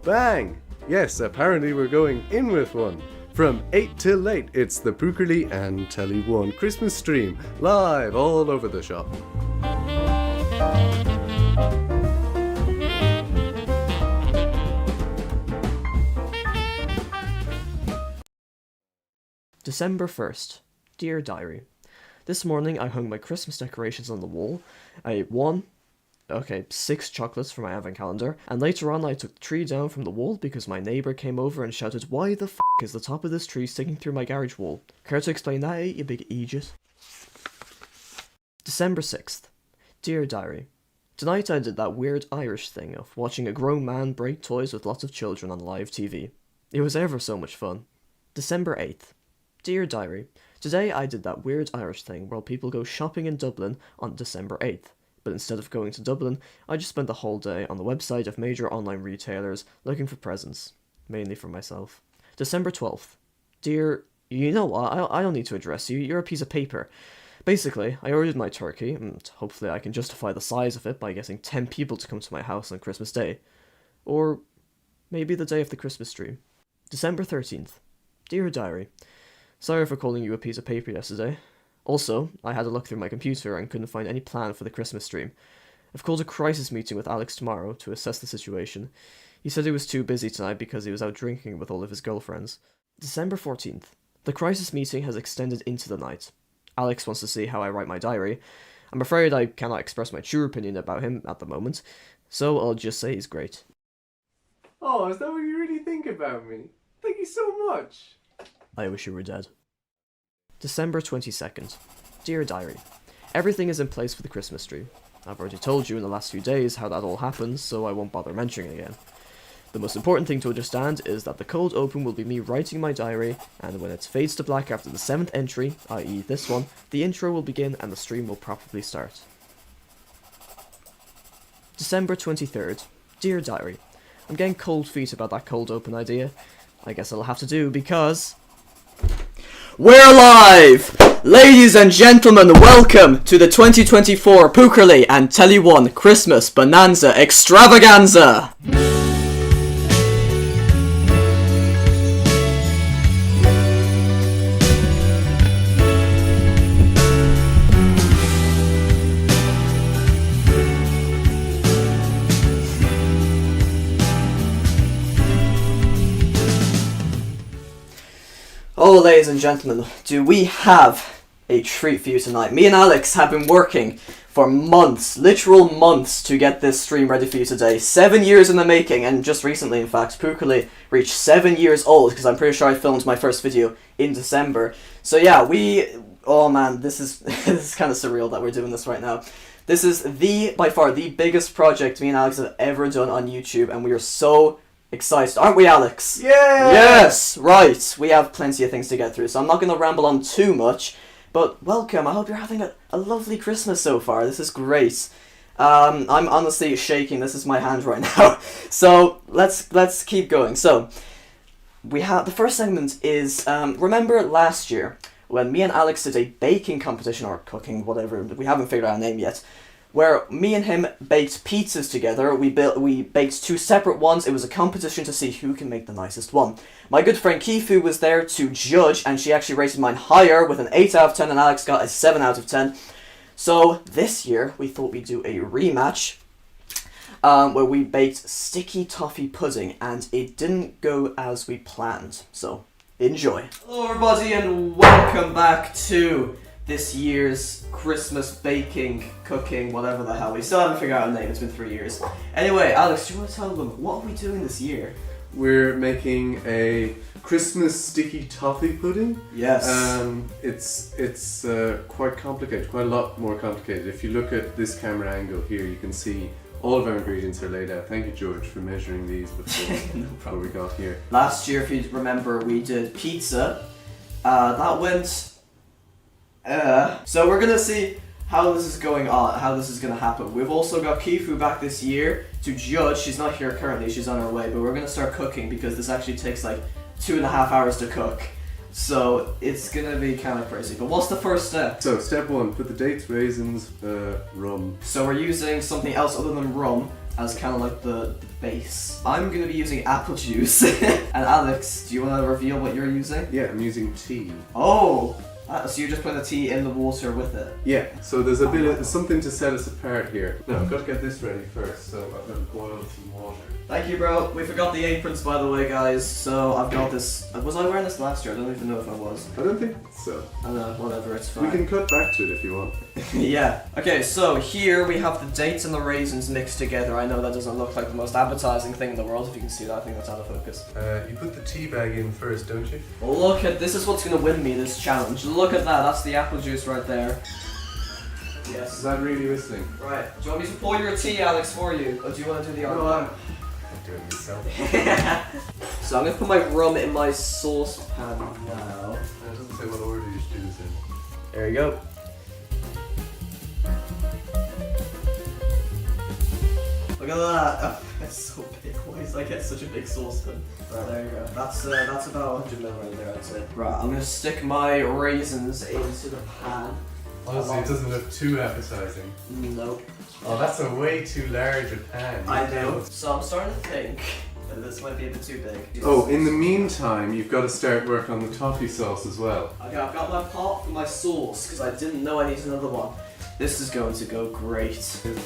Bang! Yes, apparently we're going in with one. From 8 till late, it's the Pookerly and Telly 1 Christmas stream, live all over the shop. December 1st. Dear Diary. This morning I hung my Christmas decorations on the wall. I ate 6 chocolates for my advent calendar, and later on I took the tree down from the wall because my neighbour came over and shouted, "Why the f*** is the top of this tree sticking through my garage wall? Care to explain that, you big idiot?" December 6th. Dear Diary. Tonight I did that weird Irish thing of watching a grown man break toys with lots of children on live TV. It was ever so much fun. December 8th. Dear Diary, today I did that weird Irish thing where people go shopping in Dublin on December 8th, but instead of going to Dublin, I just spent the whole day on the website of major online retailers looking for presents, mainly for myself. December 12th. Dear, you know what, I don't need to address you, you're a piece of paper. Basically, I ordered my turkey, and hopefully I can justify the size of it by getting 10 people to come to my house on Christmas Day. Or maybe the day of the Christmas tree. December 13th. Dear Diary, sorry for calling you a piece of paper yesterday. Also, I had a look through my computer and couldn't find any plan for the Christmas stream. I've called a crisis meeting with Alex tomorrow to assess the situation. He said he was too busy tonight because he was out drinking with all of his girlfriends. December 14th. The crisis meeting has extended into the night. Alex wants to see how I write my diary. I'm afraid I cannot express my true opinion about him at the moment, so I'll just say he's great. Oh, is that what you really think about me? Thank you so much. I wish you were dead. December 22nd. Dear Diary, everything is in place for the Christmas tree. I've already told you in the last few days how that all happens, so I won't bother mentioning it again. The most important thing to understand is that the cold open will be me writing my diary, and when it fades to black after the 7th entry, i.e. this one, the intro will begin and the stream will probably start. December 23rd. Dear Diary, I'm getting cold feet about that cold open idea. I guess it'll have to do because... We're live! Ladies and gentlemen, welcome to the 2024 Pookerly and Telly 1 Christmas Bonanza Extravaganza! Oh, ladies and gentlemen, do we have a treat for you tonight. Me and Alex have been working for months, literal months, to get this stream ready for you today. 7 years in the making, and just recently, in fact, Pookerly reached 7 years old, because I'm pretty sure I filmed my first video in December. So yeah, oh man, this is this is kind of surreal that we're doing this right now. This is by far the biggest project me and Alex have ever done on YouTube, and we are so excited, aren't we, Alex? Yeah! Yes! Right, we have plenty of things to get through, so I'm not going to ramble on too much, but welcome. I hope you're having a lovely Christmas so far. This is great. I'm honestly shaking. This is my hand right now. So, let's keep going. So, we have, the first segment is, remember last year, when me and Alex did a baking competition, or cooking, whatever, we haven't figured out a name yet, where me and him baked pizzas together. We baked two separate ones. It was a competition to see who can make the nicest one. My good friend Kifu was there to judge, and she actually rated mine higher with an 8 out of 10, and Alex got a 7 out of 10. So this year, we thought we'd do a rematch, where we baked sticky toffee pudding, and it didn't go as we planned. So, enjoy. Hello everybody, and welcome back to this year's Christmas baking, cooking, whatever the hell. We still haven't figured out a name, it's been 3 years. Anyway, Alex, do you want to tell them, what are we doing this year? We're making a Christmas sticky toffee pudding. Yes. It's quite complicated, quite a lot more complicated. If you look at this camera angle here, you can see all of our ingredients are laid out. Thank you, George, for measuring these before we got here. Last year, if you remember, we did pizza. That went... So we're gonna see how this is going on, how this is gonna happen. We've also got Kifu back this year to judge. She's not here currently, she's on her way, but we're gonna start cooking because this actually takes like 2.5 hours to cook. So it's gonna be kind of crazy. But what's the first step? So step 1, put the dates, raisins, rum. So we're using something else other than rum. as kind of like the base. I'm gonna be using apple juice. And Alex, do you want to reveal what you're using? Yeah, I'm using tea. Oh! So you're just putting the tea in the water with it? Yeah, so there's a bit of something to set us apart here. Now, I've got to get this ready first, so I've got to boil some water. Thank you, bro. We forgot the aprons, by the way, guys. So I've got this. Was I wearing this last year? I don't even know if I was. I don't think so. I don't know, whatever, it's fine. We can cut back to it if you want. Yeah. Okay, so here we have the dates and the raisins mixed together. I know that doesn't look like the most appetizing thing in the world. If you can see that, I think that's out of focus. You put the tea bag in first, don't you? Look at this. Is what's gonna win me this challenge. Look at that. That's the apple juice right there. Yes. Is that really whistling? Right. Do you want me to pour your tea, Alex, for you, or do you want to do the art? No, I'm doing it myself. So I'm gonna put my rum in my saucepan now. It doesn't say what order you should do this in. There you go. Look at that. Oh, that's so big. Why is I get such a big saucepan? Right, there you go. That's about 100 ml right there, I'd say. Right, I'm gonna stick my raisins into the pan. Honestly, it doesn't look too appetizing. Nope. Oh, that's a way too large a pan. I know. So I'm starting to think that this might be a bit too big. Oh, in the meantime, you've got to start work on the toffee sauce as well. Okay, I've got my pot for my sauce because I didn't know I needed another one. This is going to go great. Syrup?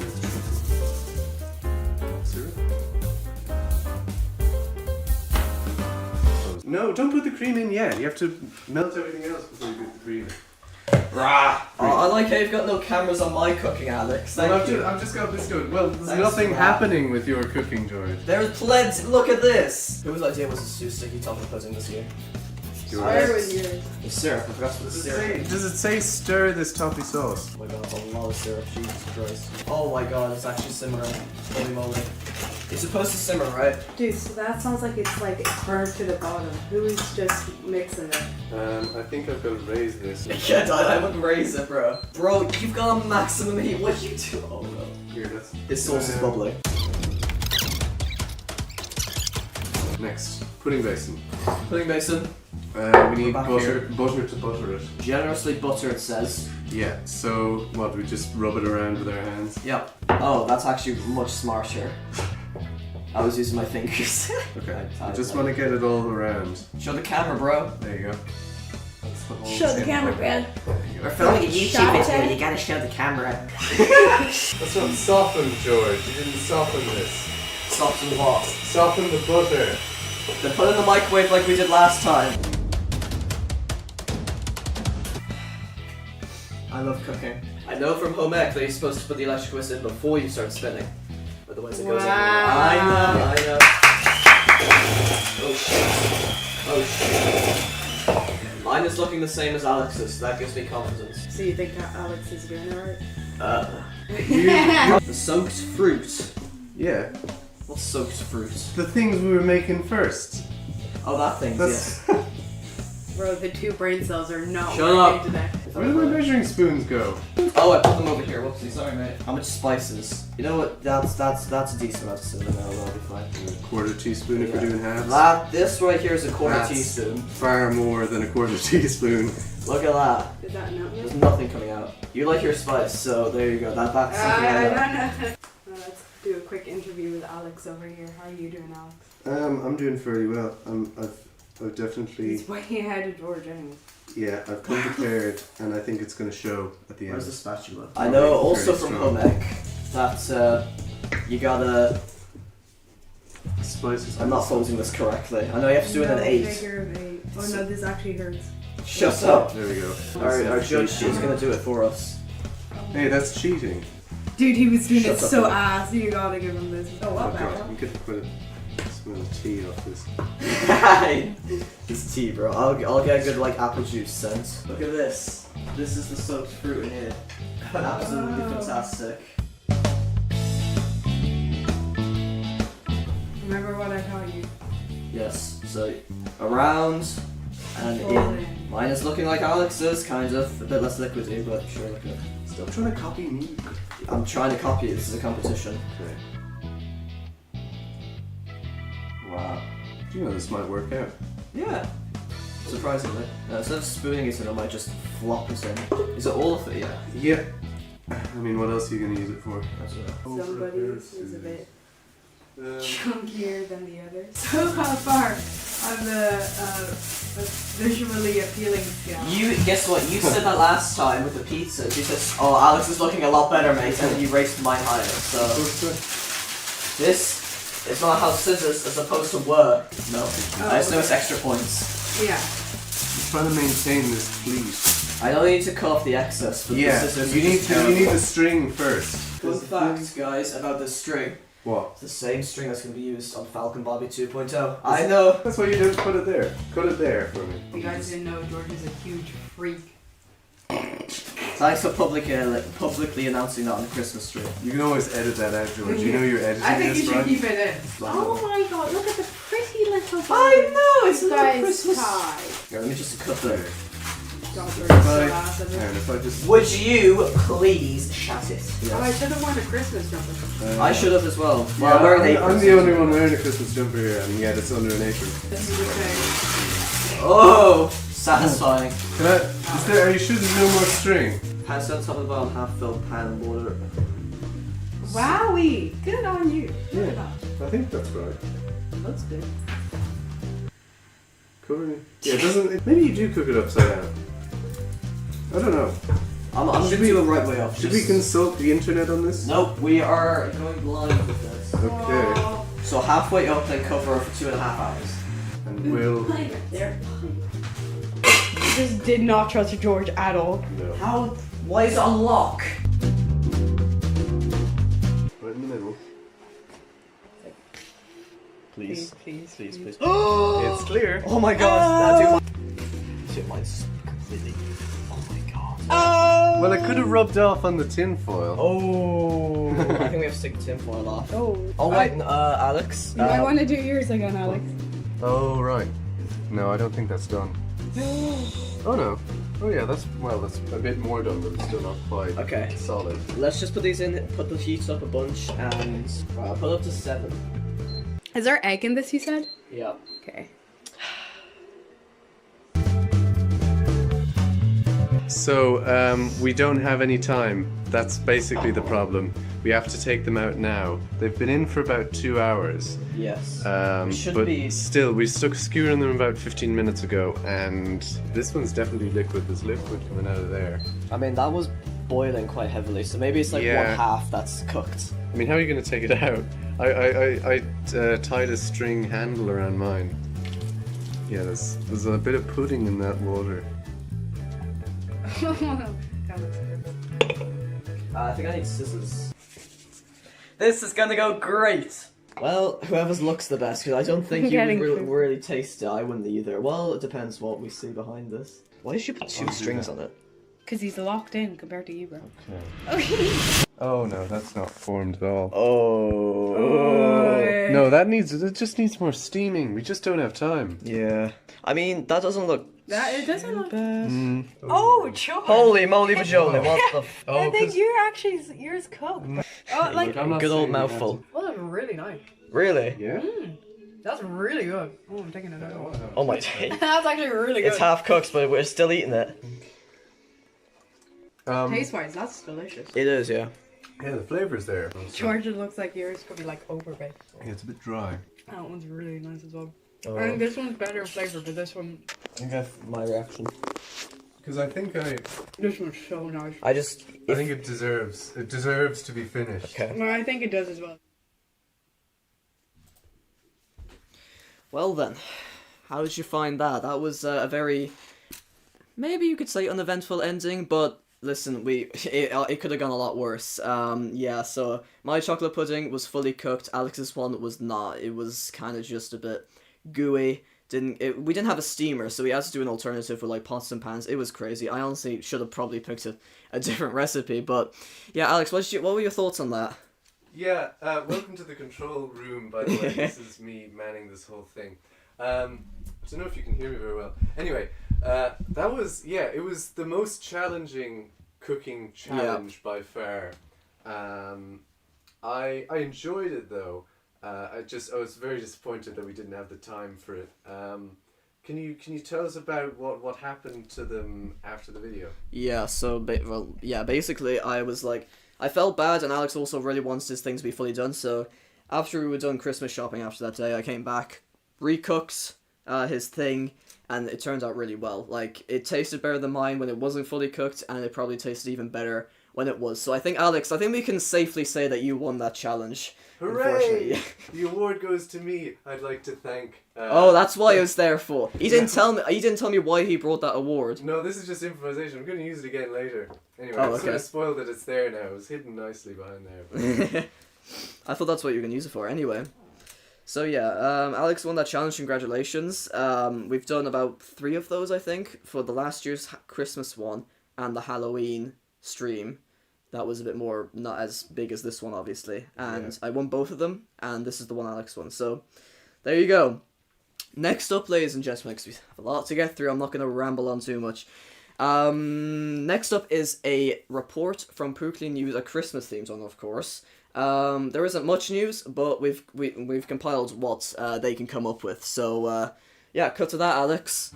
No, don't put the cream in yet. You have to melt everything else before you put the cream in. Rah! Oh, I like how you've got no cameras on my cooking, Alex. Thank you. I've just got this going. Well, there's Thanks nothing for that. happening with your cooking, George. There's plenty. Look at this. Whose idea was to do sticky toffee pudding this year? Where was yours? The syrup. I forgot to put the syrup. Does it say stir this toffee sauce? Oh my god, that's a lot of syrup. Jesus Christ. Oh my god, it's actually simmering. Holy moly. It's supposed to simmer, right? Dude, so that sounds like it's burnt to the bottom. Who's just mixing it? I think I've got to raise this. Yeah, I wouldn't raise it, bro. Bro, you've got a maximum heat. What you do? Oh no. Here, that's... This sauce is bubbling. Next, pudding basin. Pudding basin. We need Back butter here. to butter it. Generously butter, it says. Yeah, so what, we just rub it around with our hands? Yep. Oh, that's actually much smarter. I was using my fingers. Okay, I just want to get it all around. Show the camera, bro. There you go. That's the whole Show the thing. camera, man. There you go. We're filming a YouTube Shot video, it. you gotta show the camera. That's not softened, George. You didn't soften this. Soften what? Soften the butter. Then put it in the microwave like we did last time. I love cooking. I know from home ec that you're supposed to put the electric whisk in before you start spinning. Otherwise it goes everywhere. Wow. I know. Oh shit. Oh shit. Mine is looking the same as Alex's, so that gives me confidence. So you think that Alex is doing it right? The soaked fruit. Yeah, What's soaked fruit? the things we were making first. Oh, that thing, That's... yes. Bro, the two brain cells are not Shut working up. today. Where did my measuring spoons go? Oh, I put them over here. Whoopsie, sorry, mate. How much spices? You know what? That's a decent amount of cinnamon. That'll be fine. A quarter teaspoon if we're doing halves. This right here is a quarter That's teaspoon. Far more than a quarter teaspoon. Look at that. Is that nutmeg? There's nothing coming out. You like your spice, so there you go. That's something I know. No. Let's do a quick interview with Alex over here. How are you doing, Alex? I'm doing fairly well. I've definitely... He's way ahead of George anyway. Yeah, I've come prepared, and I think it's going to show at the end. Where's the spatula? I know also from home ec that you gotta... Spices. I'm not folding this correctly. I know you have to do it in an 8. Figure of 8. Oh no, this actually hurts. Shut up. There we go. Our judge, she's gonna do it for us. Hey, that's cheating. Dude, he was doing Shut it up, so man. ass. You gotta give him this. Oh, what Okay, that you could put a smell of tea off this. It's tea, bro. I'll get a good like apple juice scent. Look at this. This is the soaked fruit in here. Absolutely fantastic. Remember what I taught you? Yes. So around and Fold in. Mine is looking like Alex's, kind of a bit less liquidy, but sure. Look at. Stop trying to copy me. I'm trying to copy it. This is a competition. Okay. Wow. You know, this might work out. Yeah. Surprisingly. Instead of spooning it in, I might just flop it in. Is it all of it? Yeah. Yeah. I mean, what else are you going to use it for? I don't know. Somebody's is a bit. chunkier than the others. So how far on the visually appealing scale? You guess what? You said that last time with the pizza. You said, "Oh, Alex is looking a lot better, mate," and you raised mine higher. So this is not how scissors as opposed to were. No, I just know it's extra points. Yeah. I'm trying to maintain this pleat. I don't need to cut off the excess, but Yeah, the scissors. you need the string first. Fun fact, guys, about this string. What? It's the same string that's going to be used on Falcon Bobby 2.0. I know. That's why you don't put it there. Cut it there for me. You guys didn't know George is a huge freak. Thanks for publicly announcing that on the Christmas tree. You can always edit that out, George. You know you're editing I think this, you should right? keep it in. Oh my god, look at the pretty little guy. I know, it's not guy's Christmas. tie. Here, let me just cut the... And if I just... Would you please shut it? Oh, I should have worn a Christmas jumper. I should have as well. Yeah, Well, we're an I'm the only one wearing a Christmas jumper here, and yet it's under an apron. This is okay. Oh, satisfying. Are you sure there's no more string? Pass on top of the bottle, half filled pan of water. Wowie! Good on you. Look at that. I think that's right. That's good. Covering it. Yeah, maybe you do cook it upside down. I don't know. I'm going to do it right way up. Should we consult the internet on this? Nope, we are going blind with this. Okay. Oh. So halfway up, they cover for 2.5 hours. And we'll... There. Just did not trust George at all. No. How? Why is it on lock? Right in the middle. Please. It's clear. Oh my god, Shit, mine's completely... Oh my god. Oh! Well, it could have rubbed off on the tin foil. Oh. I think we have to take the tinfoil off. Oh. Oh wait, Alex. You might want to do yours again, Alex. Oh, right. No, I don't think that's done. Oh no. Oh yeah, that's a bit more done, but it's still not quite Okay. solid. Let's just put these in, put the heat up a bunch, and I'll put up to 7. Is there egg in this, you said? Yeah. Okay. So, we don't have any time. That's basically the problem. We have to take them out now. They've been in for about 2 hours. Yes. But still, we stuck a skewer in them about 15 minutes ago, and this one's definitely liquid. There's liquid coming out of there. I mean, that was boiling quite heavily, so maybe it's like Yeah. one half that's cooked. I mean, how are you going to take it out? I tied a string handle around mine. Yeah, there's a bit of pudding in that water. I think I need scissors. This is gonna go great! Well, whoever's looks the best, because I don't think you would really taste it. I wouldn't either. Well, it depends what we see behind this. Why did you put 2 strings on it? Because he's locked in compared to you, bro. Okay. Oh no, that's not formed at all. Oh. No, it just needs more steaming. We just don't have time. Yeah. I mean, that doesn't look... It doesn't look... Mm. Oh, Chores! Holy moly bajoli, what the f... I think yours cooked. Oh, like... Good old mouthful. Well, that's really nice. Really? Yeah? That's really good. Oh, I'm taking it out. Oh my day. That's actually really good. It's half cooked, but we're still eating it. Taste-wise, that's delicious. It is, yeah. Yeah, the flavor's there. George, it looks like yours could be like overbaked. Yeah, it's a bit dry. That one's really nice as well. Oh. I think this one's better in flavor, but this one... I think that's my reaction. Because I think This one's so nice. I think it deserves to be finished. Okay. Well, I think it does as well. Well then, how did you find that? That was a very, maybe you could say uneventful ending, but listen, it could have gone a lot worse. Yeah, so my chocolate pudding was fully cooked, Alex's one was not. It was kind of just a bit gooey. We didn't have a steamer, so we had to do an alternative with like pots and pans. It was crazy. I honestly should have probably picked a different recipe, but yeah, Alex, what were your thoughts on that? Yeah, welcome to the control room, by the way. This is me manning this whole thing. I don't know if you can hear me very well. Anyway, it was the most challenging cooking challenge by far. I enjoyed it though. I was very disappointed that we didn't have the time for it. Can you tell us about what happened to them after the video? Yeah, so basically I was like, I felt bad, and Alex also really wants this thing to be fully done, so after we were done Christmas shopping after that day, I came back, recooked his thing, and it turned out really well. Like, it tasted better than mine when it wasn't fully cooked, and it probably tasted even better when it was. So I think, Alex, we can safely say that you won that challenge. Hooray! The award goes to me. I'd like to thank... that's what I was there for. He didn't tell me why he brought that award. No, this is just improvisation. I'm going to use it again later. Anyway, Oh, I sort okay. of spoiled that it's there now. It was hidden nicely behind there. But... I thought that's what you were going to use it for anyway. So yeah, Alex won that challenge, congratulations. We've done about 3 of those, I think, for the last year's Christmas one and the Halloween stream. That was a bit more, not as big as this one, obviously. And I won both of them, and this is the one Alex won. So, there you go. Next up, ladies and gentlemen, because we have a lot to get through, I'm not going to ramble on too much. Next up is a report from Pookerly News, a Christmas themed one, of course. There isn't much news, but we've compiled what they can come up with. So, yeah, cut to that, Alex.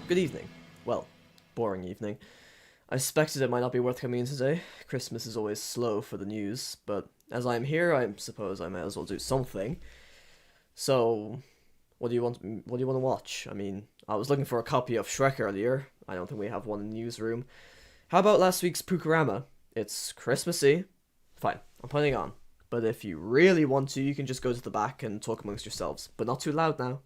Good evening. Well, boring evening. I suspected it might not be worth coming in today. Christmas is always slow for the news, but as I'm here, I suppose I may as well do something. So, what do you want to watch? I mean, I was looking for a copy of Shrek earlier. I don't think we have one in the newsroom. How about last week's Pookerama? It's Christmassy. Fine, I'm putting it on. But if you really want to, you can just go to the back and talk amongst yourselves. But not too loud now.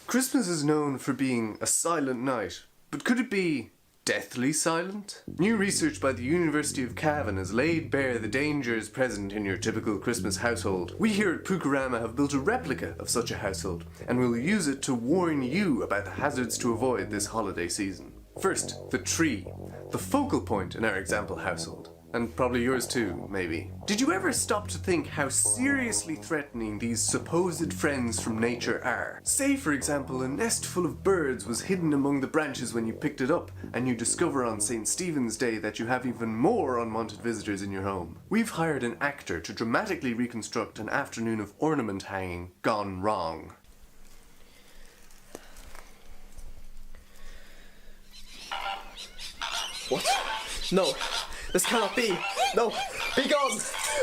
Christmas is known for being a silent night, but could it be deathly silent? New research by the University of Cavan has laid bare the dangers present in your typical Christmas household. We here at Pookerama have built a replica of such a household, and we'll use it to warn you about the hazards to avoid this holiday season. First, the tree, the focal point in our example household. And probably yours too, maybe. Did you ever stop to think how seriously threatening these supposed friends from nature are? Say, for example, a nest full of birds was hidden among the branches when you picked it up, and you discover on St. Stephen's Day that you have even more unwanted visitors in your home. We've hired an actor to dramatically reconstruct an afternoon of ornament hanging gone wrong. What? No! This cannot be! No! Be gone!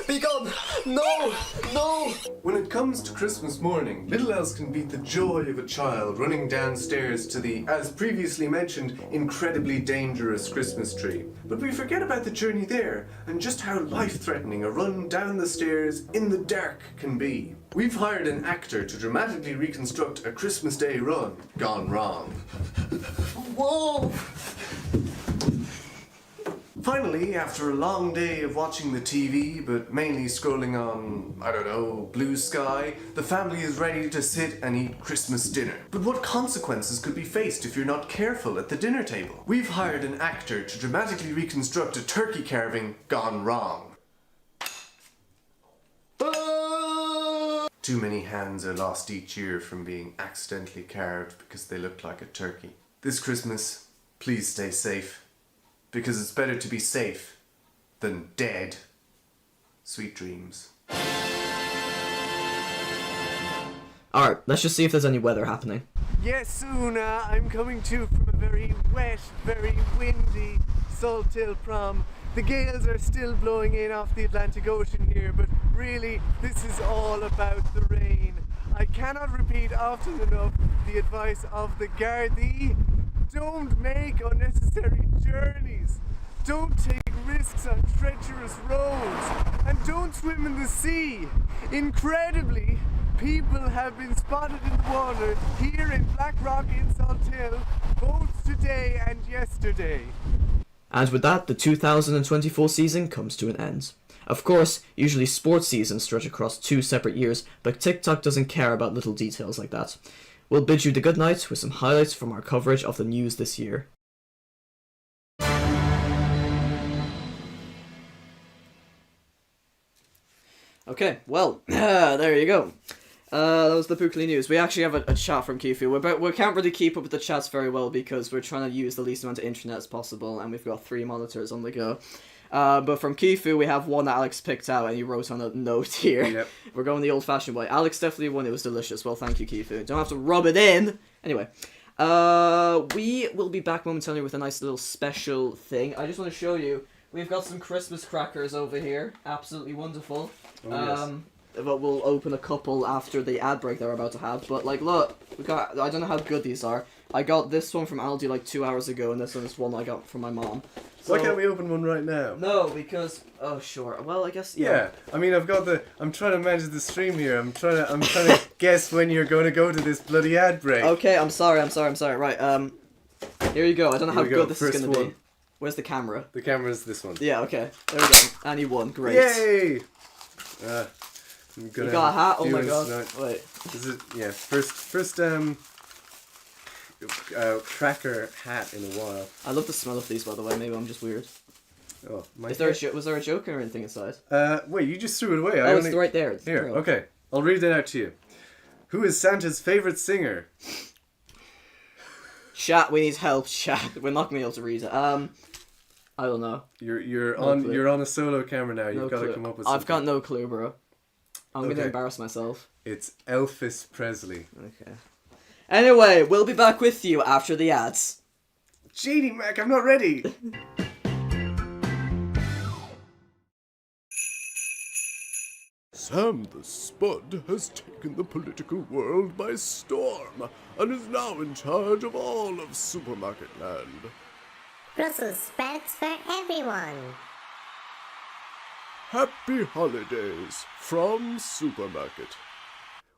Be gone! No! No! When it comes to Christmas morning, little else can beat the joy of a child running downstairs to the, as previously mentioned, incredibly dangerous Christmas tree. But we forget about the journey there, and just how life-threatening a run down the stairs in the dark can be. We've hired an actor to dramatically reconstruct a Christmas Day run gone wrong. Whoa! Finally, after a long day of watching the TV, but mainly scrolling on, I don't know, Blue Sky, the family is ready to sit and eat Christmas dinner. But what consequences could be faced if you're not careful at the dinner table? We've hired an actor to dramatically reconstruct a turkey carving gone wrong. Too many hands are lost each year from being accidentally carved because they look like a turkey. This Christmas, please stay safe. Because it's better to be safe than dead. Sweet dreams. Alright, let's just see if there's any weather happening. Yes, Una, I'm coming to you from a very wet, very windy Salt Hill prom. The gales are still blowing in off the Atlantic Ocean here, but really, this is all about the rain. I cannot repeat often enough the advice of the Gardaí. Don't make unnecessary journeys. Don't take risks on treacherous roads. And don't swim in the sea. Incredibly, people have been spotted in the water here in Blackrock in Salt Hill both today and yesterday. And with that, the 2024 season comes to an end. Of course, usually sports seasons stretch across 2 separate years, but TikTok doesn't care about little details like that. We'll bid you the good night with some highlights from our coverage of the news this year. Okay, well, there you go. That was the Pookerly News. We actually have a chat from Kifu. We can't really keep up with the chats very well because we're trying to use the least amount of internet as possible, and we've got 3 monitors on the go. But from Kifu, we have one that Alex picked out, and he wrote on a note here. Yep. We're going the old-fashioned way. Alex definitely won. It was delicious. Well, thank you, Kifu. Don't have to rub it in. Anyway, we will be back momentarily with a nice little special thing. I just want to show you. We've got some Christmas crackers over here. Absolutely wonderful. Oh, But we'll open a couple after the ad break that we're about to have. But, like, look. I don't know how good these are. I got this one from Aldi, like, 2 hours ago, and this one I got from my mom. So, why can't we open one right now? No, because... Oh, sure. Well, I guess... Yeah. I mean, I'm trying to manage the stream here. I'm trying to guess when you're going to go to this bloody ad break. Okay, I'm sorry. Right, here you go. I don't know how good this is First going to one. be. Where's the camera? The camera's this one. Yeah, okay. There we go. And he won. Great. Yay! You got a hat? Oh my god. Tonight. Wait. This is, yeah, first cracker hat in a while. I love the smell of these, by the way. Maybe I'm just weird. Oh, my Was there a joke or anything inside? wait, you just threw it away. Oh, it's right there. It's Here, real. okay. I'll read it out to you. Who is Santa's favourite singer? Chat, we need help. Chat, we're not gonna be able to read it. I don't know. You're No on clue. you're on a solo camera now. No You've got to clue. come up with I've something. got no clue, bro. I'm gonna Okay. embarrass myself. It's Elvis Presley. Okay. Anyway, we'll be back with you after the ads. JD Mac, I'm not ready. Sam the Spud has taken the political world by storm and is now in charge of all of Supermarket Land. Brussels sprouts for everyone. Happy holidays from Supermarket.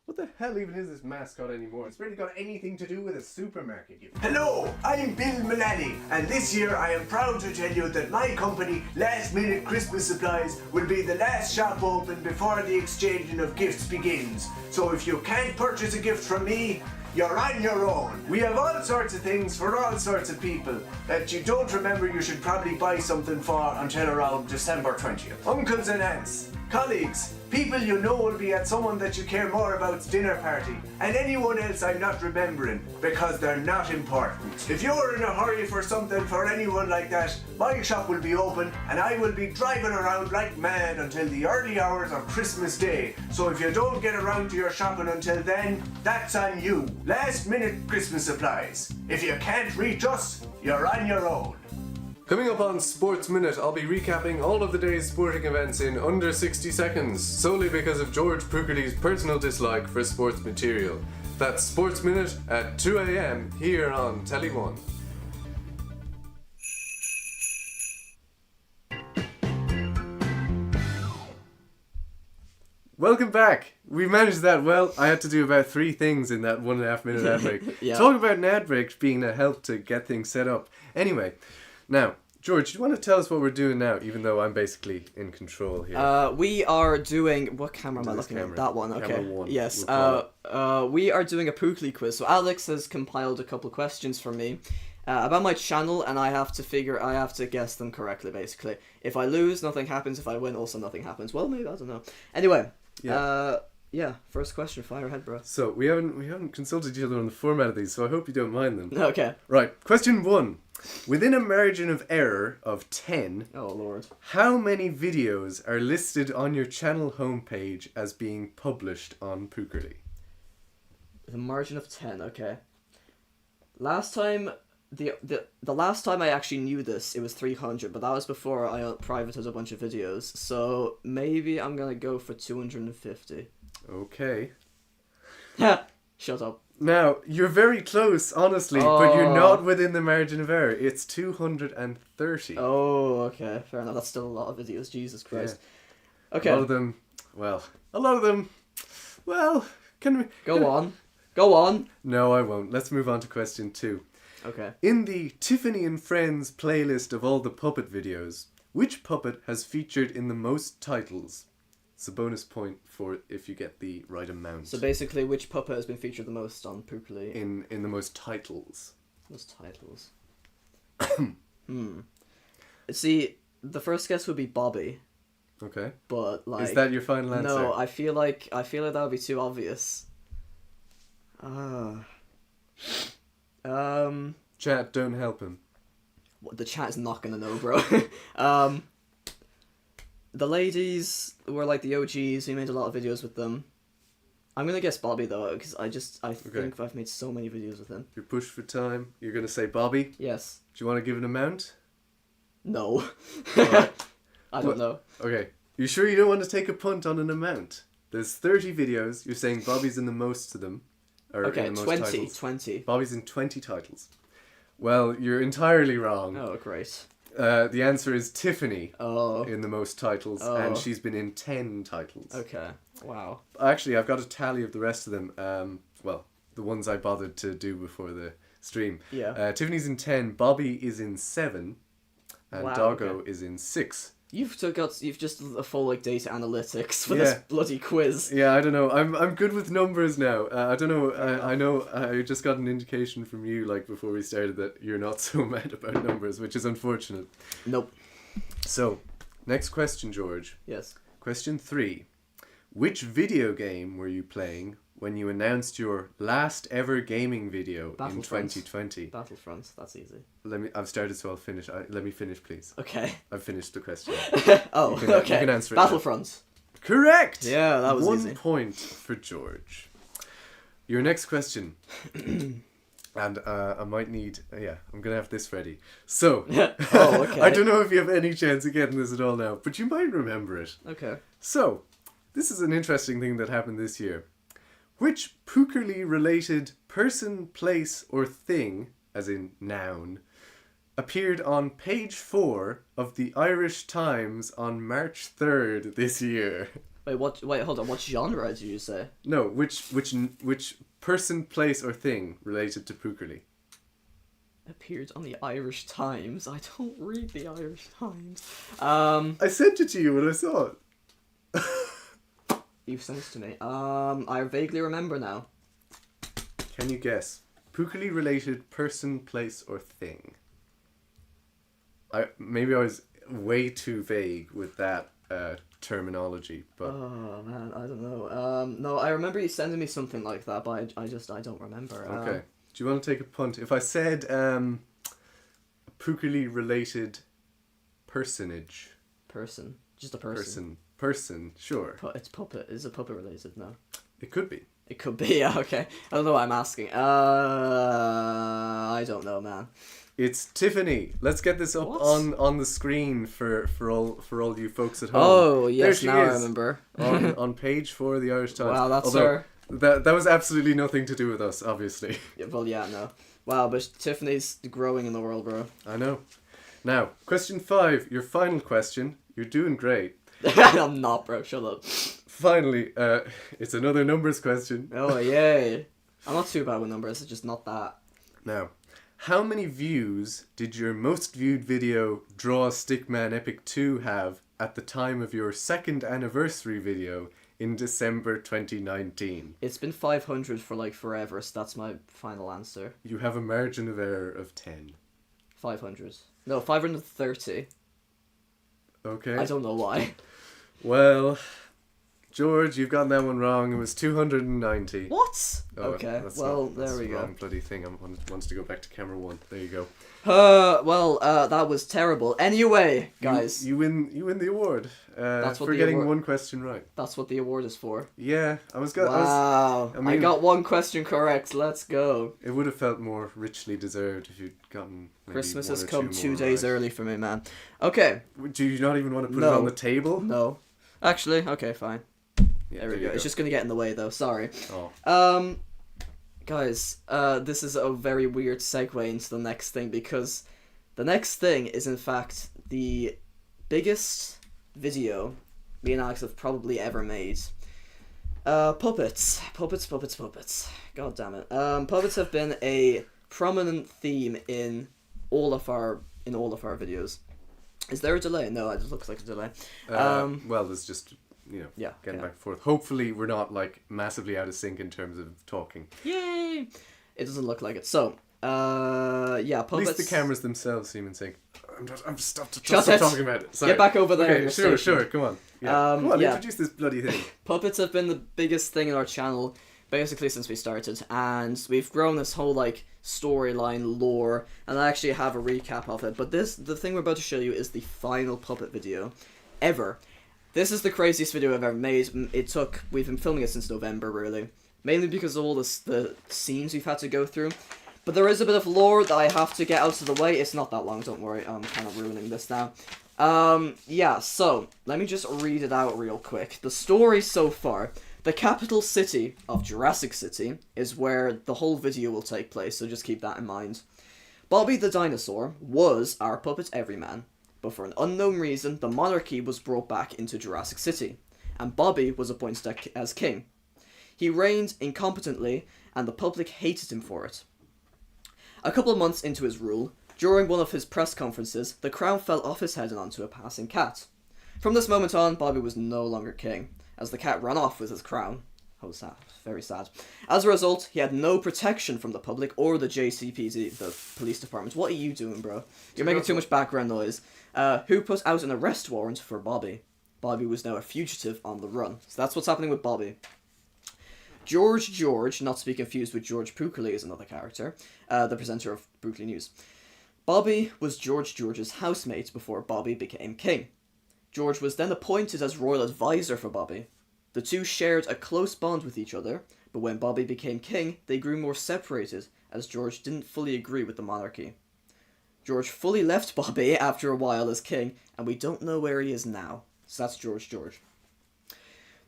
What the hell even is this mascot anymore? It's barely got anything to do with a supermarket. Hello, I'm Bill Mullally, and this year I am proud to tell you that my company, Last Minute Christmas Supplies, will be the last shop open before the exchanging of gifts begins. So if you can't purchase a gift from me, you're on your own. We have all sorts of things for all sorts of people that you don't remember you should probably buy something for until around December 20th. Uncles and aunts, colleagues, people you know will be at someone that you care more about's dinner party, and anyone else I'm not remembering because they're not important. If you're in a hurry for something for anyone like that, my shop will be open and I will be driving around like mad until the early hours of Christmas Day. So if you don't get around to your shopping until then, that's on you. Last Minute Christmas Supplies. If you can't reach us, you're on your own. Coming up on Sports Minute, I'll be recapping all of the day's sporting events in under 60 seconds, solely because of George Pookerly's personal dislike for sports material. That's Sports Minute at 2 a.m. here on Telly 1. Welcome back. We managed that well. I had to do about 3 things in that 1.5 minute ad break. Yeah. Talk about an ad break being a help to get things set up. Anyway, now, George, do you want to tell us what we're doing now, even though I'm basically in control here? We are doing... What camera am I This looking camera. at? That one, okay. Camera 1, Yes, we'll call we are doing a Pookerly quiz. So Alex has compiled a couple questions for me about my channel, and I have to guess them correctly, basically. If I lose, nothing happens. If I win, also nothing happens. Well, maybe, I don't know. Anyway, yeah, first question, fire ahead, bro. So, we haven't consulted each other on the format of these, so I hope you don't mind them. Okay. Right, question 1. Within a margin of error of 10, Oh, Lord. how many videos are listed on your channel homepage as being published on Pookerly? The margin of 10, okay. Last time, the last time I actually knew this, it was 300, but that was before I privated a bunch of videos, so maybe I'm gonna go for 250. Okay. Shut up. Now, you're very close, honestly, but you're Oh. not within the margin of error. It's 230. Oh, okay, fair enough. That's still a lot of videos, Jesus Christ. Okay, A lot of them, can we... go on. Go on. No, I won't. Let's move on to question 2. Okay. In the Tiffany and Friends playlist of all the puppet videos, which puppet has featured in the most titles? It's a bonus point for if you get the right amount. So basically, which puppet has been featured the most on Pookerly? in the most titles. Those titles. See, the first guess would be Bobby, Okay. but like... Is that your final answer? No, I feel like that would be too obvious. Chat, don't help him. The chat is not gonna know, bro. The ladies were like the OGs. We made a lot of videos with them. I'm gonna guess Bobby though, because I think I've made so many videos with him. You're pushed for time. You're gonna say Bobby. Yes. Do you want to give an amount? No. Alright. I don't know. Okay. You sure you don't want to take a punt on an amount? There's 30 videos. You're saying Bobby's in the most of them. Or Okay, in the most 20. titles. 20. Bobby's in 20 titles. Well, you're entirely wrong. Oh, great. The answer is Tiffany Oh. in the most titles, Oh. and she's been in 10 titles. Okay. Wow. Actually, I've got a tally of the rest of them. Well, the ones I bothered to do before the stream. Yeah. Tiffany's in 10, Bobby is in 7, and Wow, Doggo okay. is in 6. You've just a full like data analytics for Yeah. this bloody quiz. Yeah, I don't know. I'm good with numbers now. I don't know. I know. I just got an indication from you, like before we started, that you're not so mad about numbers, which is unfortunate. Nope. So, next question, George. Yes. Question 3. Which video game were you playing when you announced your last ever gaming video in Battlefront. 2020? Battlefront. That's easy. I've started, so I'll finish. Let me finish, please. Okay. I've finished the question. Oh, You can- okay. you can answer it now. Battlefront. Correct! Yeah, that was 1 easy. point for George. Your next question. And I might need... I'm going to have this ready. So, Oh, okay. I don't know if you have any chance of getting this at all now, but you might remember it. Okay. So, this is an interesting thing that happened this year. Which Pookerly related person, place, or thing, as in noun, appeared on page 4 of the Irish Times on March 3rd this year? Wait, hold on. What genre did you say? No, which person, place, or thing related to Pookerly? Appeared on the Irish Times. I don't read the Irish Times. I sent it to you when I saw it. You sent it to me. I vaguely remember now. Can you guess? Pookerly related person, place, or thing? Maybe I was way too vague with that terminology, but Oh man, I don't know. No, I remember you sending me something like that, but I don't remember. okay. Do you want to take a punt? If I said Pookerly related personage, Person, just a person. person, sure, It's puppet. Is it puppet related? No. it could be. It could be. Yeah. Okay. I don't know what I'm asking. I don't know, man. It's Tiffany. Let's get this up What? on the screen for all you folks at home. Oh There yes, she now I is, remember. on page 4 of the Irish Times. Wow, that's Although, her. That was absolutely nothing to do with us, obviously. Yeah, well, yeah, no. Wow, but Tiffany's growing in the world, bro. I know. Now, question 5, your final question. You're doing great. I'm not, bro. Shut up. Finally, it's another numbers question. Oh yay! I'm not too bad with numbers. It's just not that. Now, how many views did your most viewed video, Draw a Stickman Epic 2, have at the time of your 2nd anniversary video in December 2019? It's been 500 for like forever, so that's my final answer. You have a margin of error of 10. 500. No, 530. Okay. I don't know why. Well, George, you've gotten that one wrong. It was 290. What? Oh, okay. that's Well, not- that's there we the go. wrong bloody thing. I wants to go back to camera 1. There you go. That was terrible. Anyway, guys, You win the award. That's what for the getting award- one question right. that's what the award is for. Yeah, Wow. I I mean- got one question correct. Let's go. it would have felt more richly deserved if you'd gotten maybe Christmas 1 has or come 2 2 more days right. early for me, man. Okay. Do you not even want to put No. it on the table? No. Actually, okay, fine. Yeah, There we you go. It's just gonna get in the way, though. Sorry. Oh. Guys, this is a very weird segue into the next thing, because the next thing is in fact the biggest video me and Alex have probably ever made. Puppets. God damn it. Puppets have been a prominent theme in all of our videos. Is there a delay? No, it just looks like a delay. Well, there's just, Yeah, getting okay. back and forth. Hopefully we're not, like, massively out of sync in terms of talking. Yay! It doesn't look like it. So, yeah, At puppets. least the cameras themselves seem in sync. I'm stop Shut it. talking about it. Sorry. Get back over there. Okay, you're sure, stationed. come on. Yeah. Come on, yeah. introduce this bloody thing. Puppets have been the biggest thing in our channel basically since we started, and we've grown this whole like storyline lore, and I actually have a recap of it. But the thing we're about to show you is the final puppet video ever, This is the craziest video I've ever made. We've been filming it since November, really. Mainly because of all the scenes we've had to go through. But there is a bit of lore that I have to get out of the way. It's not that long, don't worry. I'm kind of ruining this now. Yeah, so, let me just read it out real quick. The story so far. The capital city of Jurassic City is where the whole video will take place, so just keep that in mind. Bobby the dinosaur was our puppet everyman, but for an unknown reason, the monarchy was brought back into Jurassic City, and Bobby was appointed as king. He reigned incompetently, and the public hated him for it. A couple of months into his rule, during one of his press conferences, the crown fell off his head and onto a passing cat. From this moment on, Bobby was no longer king, as the cat ran off with his crown. Oh, sad. Very sad. As a result, he had no protection from the public or the JCPD, the police department. What are you doing, bro? You're making too much background noise. Who put out an arrest warrant for Bobby? Bobby was now a fugitive on the run. So that's what's happening with Bobby. George, not to be confused with George Pookerly, is another character, the presenter of Brooklyn News. Bobby was George's housemate before Bobby became king. George was then appointed as royal advisor for Bobby. The two shared a close bond with each other, but when Bobby became king, they grew more separated, as George didn't fully agree with the monarchy. George fully left Bobby after a while as king, and we don't know where he is now. So that's George.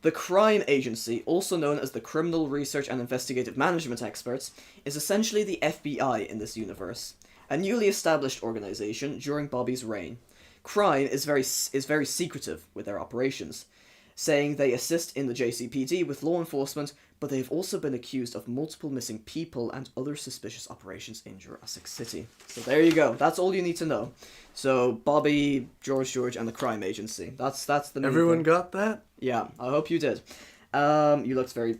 The crime agency, also known as the Criminal Research and Investigative Management Experts, is essentially the FBI in this universe, a newly established organization during Bobby's reign. Crime is very secretive with their operations, saying they assist in the JCPD with law enforcement, but they have also been accused of multiple missing people and other suspicious operations in Jurassic City. So there you go. That's all you need to know. So Bobby, George, and the crime agency. That's the main Everyone thing. got that? Yeah, I hope you did. You looked very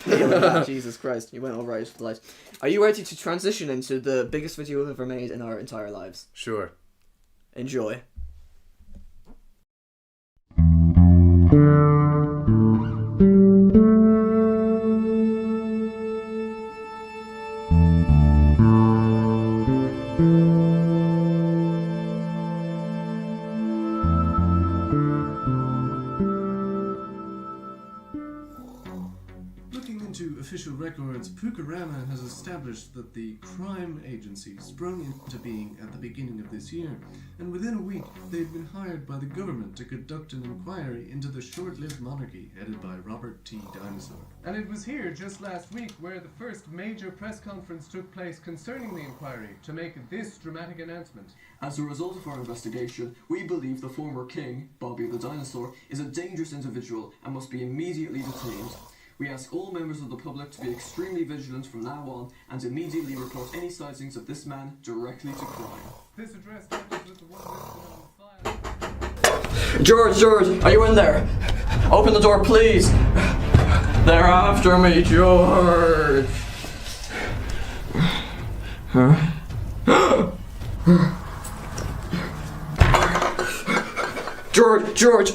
pale in that. Jesus Christ, you went all right with the light. Are you ready to transition into the biggest video we've ever made in our entire lives? Sure. Enjoy. Looking into official records, Pookerama has established that the crime agency sprung into being at the beginning of this year, and within a week they'd been hired by the government to conduct an inquiry into the short-lived monarchy headed by Robert T. Dinosaur. And it was here just last week where the first major press conference took place concerning the inquiry to make this dramatic announcement. As a result of our investigation, we believe the former king, Bobby the Dinosaur, is a dangerous individual and must be immediately detained. We ask all members of the public to be extremely vigilant from now on and immediately report any sightings of this man directly to crime. This address matches with the one listed on the file. George, are you in there? Open the door, please. They're after me, George. Huh? George.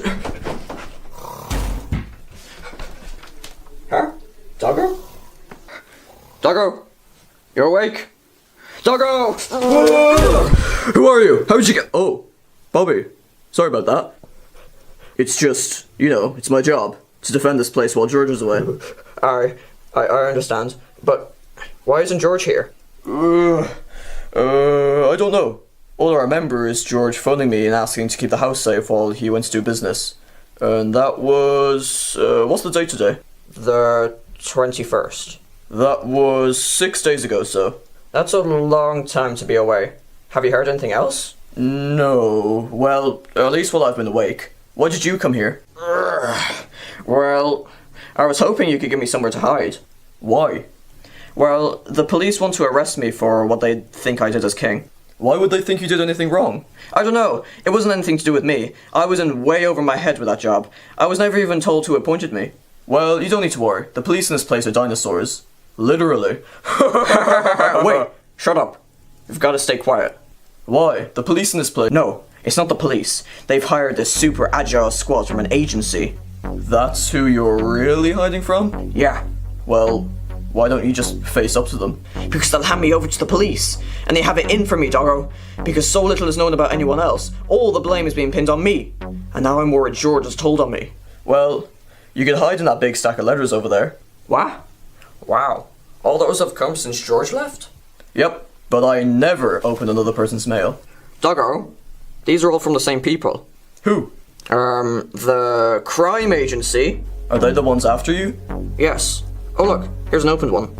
Huh? Doggo? You're awake? Doggo! Who are you? How'd you get... Oh, Bobby. Sorry about that. It's just, it's my job to defend this place while George is away. I understand. But why isn't George here? I don't know. All I remember is George phoning me and asking to keep the house safe while he went to do business. And that was... what's the date today? The 21st. That was 6 days ago, so. That's a long time to be away. Have you heard anything else? No. Well, at least while I've been awake. Why did you come here? Well, I was hoping you could give me somewhere to hide. Why? Well, the police want to arrest me for what they think I did as king. Why would they think you did anything wrong? I don't know. It wasn't anything to do with me. I was in way over my head with that job. I was never even told who appointed me. Well, you don't need to worry. The police in this place are dinosaurs. Literally. Wait, shut up. You've got to stay quiet. Why? The police in this place... No, it's not the police. They've hired this super agile squad from an agency. That's who you're really hiding from? Yeah. Well, why don't you just face up to them? Because they'll hand me over to the police. And they have it in for me, doggo. Because so little is known about anyone else. All the blame is being pinned on me. And now I'm worried George has told on me. Well, you can hide in that big stack of letters over there. What? Wow. All those have come since George left? Yep, but I never open another person's mail. Doggo, these are all from the same people. Who? The crime agency. Are they the ones after you? Yes. Oh look, here's an opened one.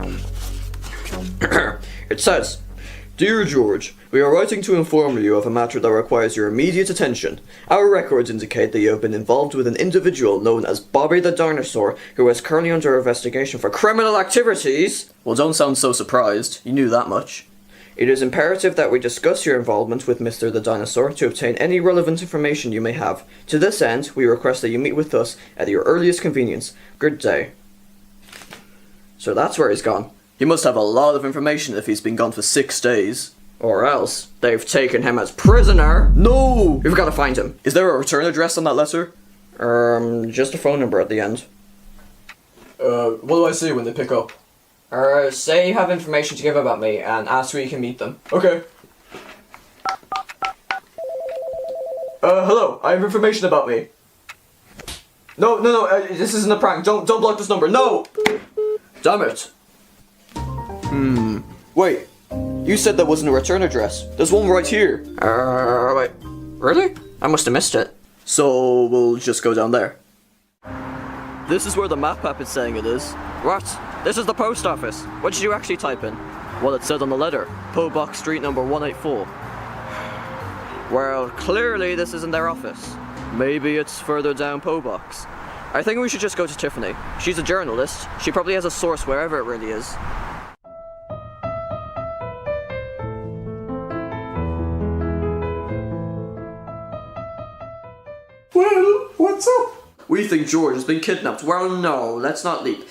It says, Dear George, we are writing to inform you of a matter that requires your immediate attention. Our records indicate that you have been involved with an individual known as Bobby the Dinosaur, who is currently under investigation for criminal activities. Well, don't sound so surprised. You knew that much. It is imperative that we discuss your involvement with Mr. the Dinosaur to obtain any relevant information you may have. To this end, we request that you meet with us at your earliest convenience. Good day. So that's where he's gone. He must have a lot of information if he's been gone for 6 days. Or else, they've taken him as prisoner. No! We've got to find him. Is there a return address on that letter? Just a phone number at the end. What do I say when they pick up? Say you have information to give about me and ask where you can meet them. Okay. Hello, I have information about me. No, this isn't a prank. Don't block this number. No! Damn it. Wait. You said there wasn't a return address. There's one right here. Wait. Really? I must have missed it. So, we'll just go down there. This is where the map app is saying it is. What? This is the post office. What did you actually type in? Well, it said on the letter. P.O. Box Street number 184. Well, clearly this isn't their office. Maybe it's further down P.O. Box. I think we should just go to Tiffany. She's a journalist. She probably has a source wherever it really is. Well, what's up? We think George has been kidnapped. Well, no, let's not leap.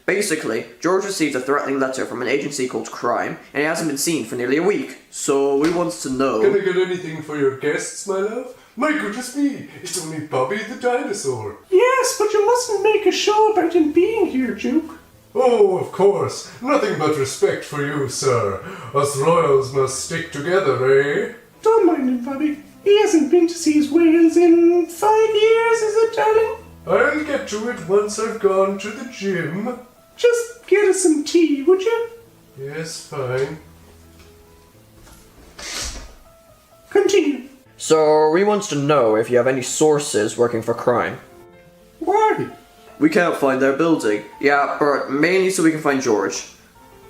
Basically, George received a threatening letter from an agency called Crime, and he hasn't been seen for nearly a week. So we want to know... Can I get anything for your guests, my love? My goodness me, it's only Bobby the Dinosaur. Yes, but you mustn't make a show about him being here, Duke. Oh, of course. Nothing but respect for you, sir. Us royals must stick together, eh? Don't mind him, Bobby. He hasn't been to see his whales in 5 years, is it, darling? I'll get to it once I've gone to the gym. Just get us some tea, would you? Yes, fine. Continue. So we want to know if you have any sources working for Crime. Why? We can't find their building. Yeah, but mainly so we can find George.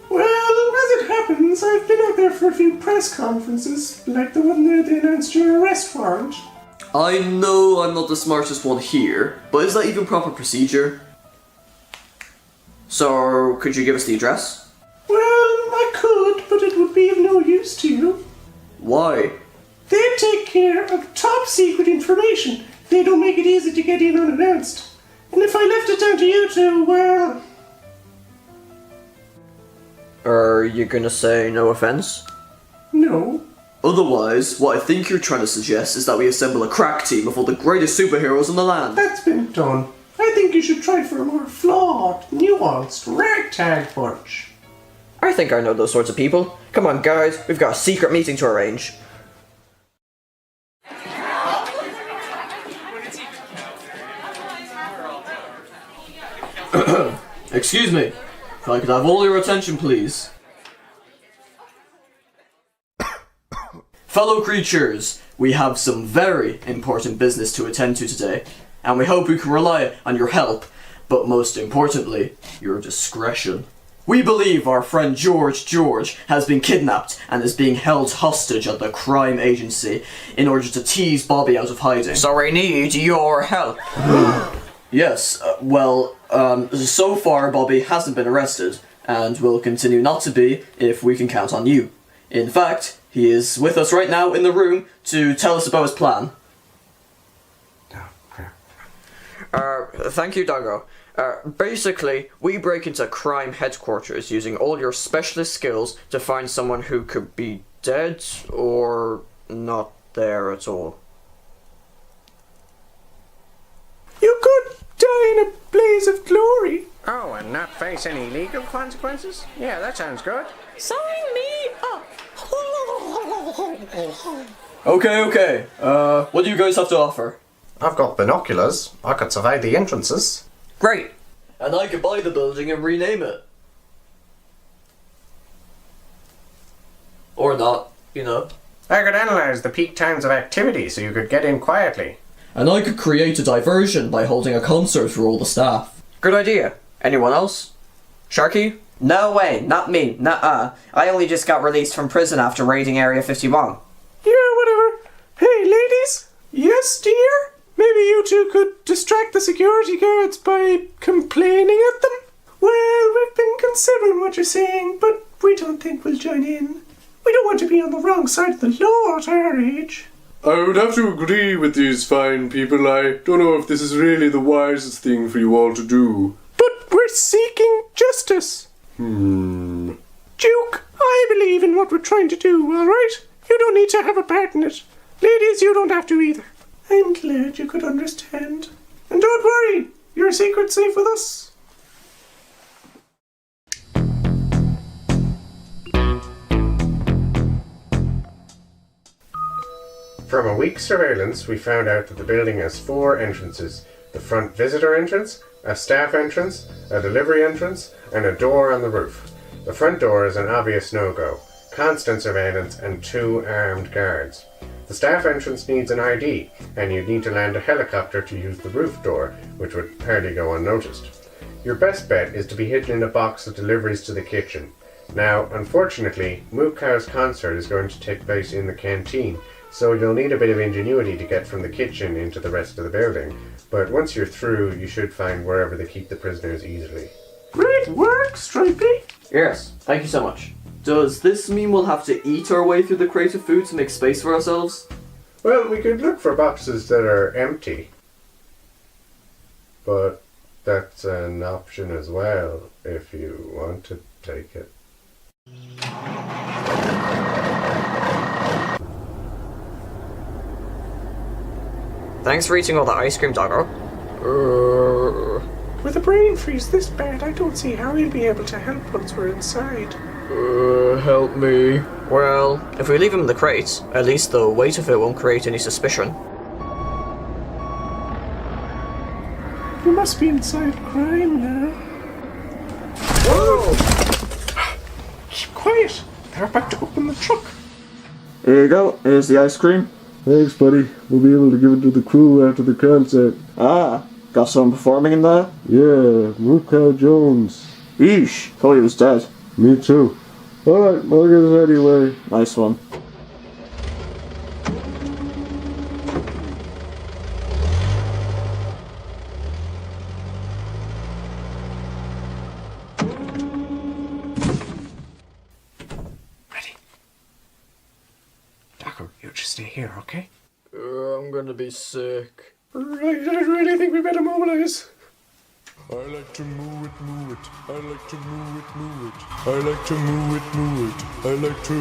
Well, as it happens, I've been out there for a few press conferences, like the one where they announced your arrest warrant. I know I'm not the smartest one here, but is that even proper procedure? So, could you give us the address? Well, I could, but it would be of no use to you. Why? They take care of top secret information. They don't make it easy to get in unannounced. And if I left it down to you two, well... Are you gonna say no offense? No. Otherwise, what I think you're trying to suggest is that we assemble a crack team of all the greatest superheroes in the land. That's been done. I think you should try for a more flawed, nuanced, ragtag bunch. I think I know those sorts of people. Come on, guys, we've got a secret meeting to arrange. Excuse me. If I could have all your attention, please. Fellow creatures, we have some very important business to attend to today, and we hope we can rely on your help, but most importantly, your discretion. We believe our friend George has been kidnapped and is being held hostage at the crime agency in order to tease Bobby out of hiding. So we need your help. Yes, so far Bobby hasn't been arrested, and will continue not to be if we can count on you. In fact, he is with us right now in the room to tell us about his plan. Oh, crap. Thank you, Doggo. Basically, we break into crime headquarters using all your specialist skills to find someone who could be dead or not there at all. You could die in a blaze of glory. Oh, and not face any legal consequences? Yeah, that sounds good. Sign me up! Okay. What do you guys have to offer? I've got binoculars. I could survey the entrances. Great! And I could buy the building and rename it. Or not, you know. I could analyse the peak times of activity so you could get in quietly. And I could create a diversion by holding a concert for all the staff. Good idea. Anyone else? Sharky? No way, not me, nuh-uh. I only just got released from prison after raiding Area 51. Yeah, whatever. Hey, ladies? Yes, dear? Maybe you two could distract the security guards by complaining at them? Well, we've been considering what you're saying, but we don't think we'll join in. We don't want to be on the wrong side of the law at our age. I would have to agree with these fine people. I don't know if this is really the wisest thing for you all to do. But we're seeking justice. Duke, I believe in what we're trying to do, alright? You don't need to have a part in it. Ladies, you don't have to either. I'm glad you could understand. And don't worry, your secret's safe with us. From a week's surveillance, we found out that the building has 4 entrances. The front visitor entrance, a staff entrance, a delivery entrance, and a door on the roof. The front door is an obvious no-go. Constant surveillance and 2 armed guards. The staff entrance needs an ID, and you'd need to land a helicopter to use the roof door, which would hardly go unnoticed. Your best bet is to be hidden in a box of deliveries to the kitchen. Now, unfortunately, Mookow's concert is going to take place in the canteen, so you'll need a bit of ingenuity to get from the kitchen into the rest of the building. But once you're through, you should find wherever they keep the prisoners easily. Great work, Stripey! Yes, thank you so much. Does this mean we'll have to eat our way through the creative food to make space for ourselves? Well, we could look for boxes that are empty. But that's an option as well, if you want to take it. Thanks for eating all the ice cream, Doggo. With a brain freeze this bad, I don't see how he'll be able to help once we're inside. Help me. Well, if we leave him in the crate, at least the weight of it won't create any suspicion. You must be inside crime now. Whoa! Keep quiet. They're about to open the truck. Here you go. Here's the ice cream. Thanks, buddy. We'll be able to give it to the crew after the concert. Ah, got someone performing in there? Yeah, Mookow Jones. Eesh, thought he was dead. Me too. Alright, I'll get it anyway. Nice one. Ready? Doco, you just stay here, okay? I'm gonna be sick. Right, I really think we better mobilize. I like to move it, move it. I like to move it, move it. I like to move it, move it. I like to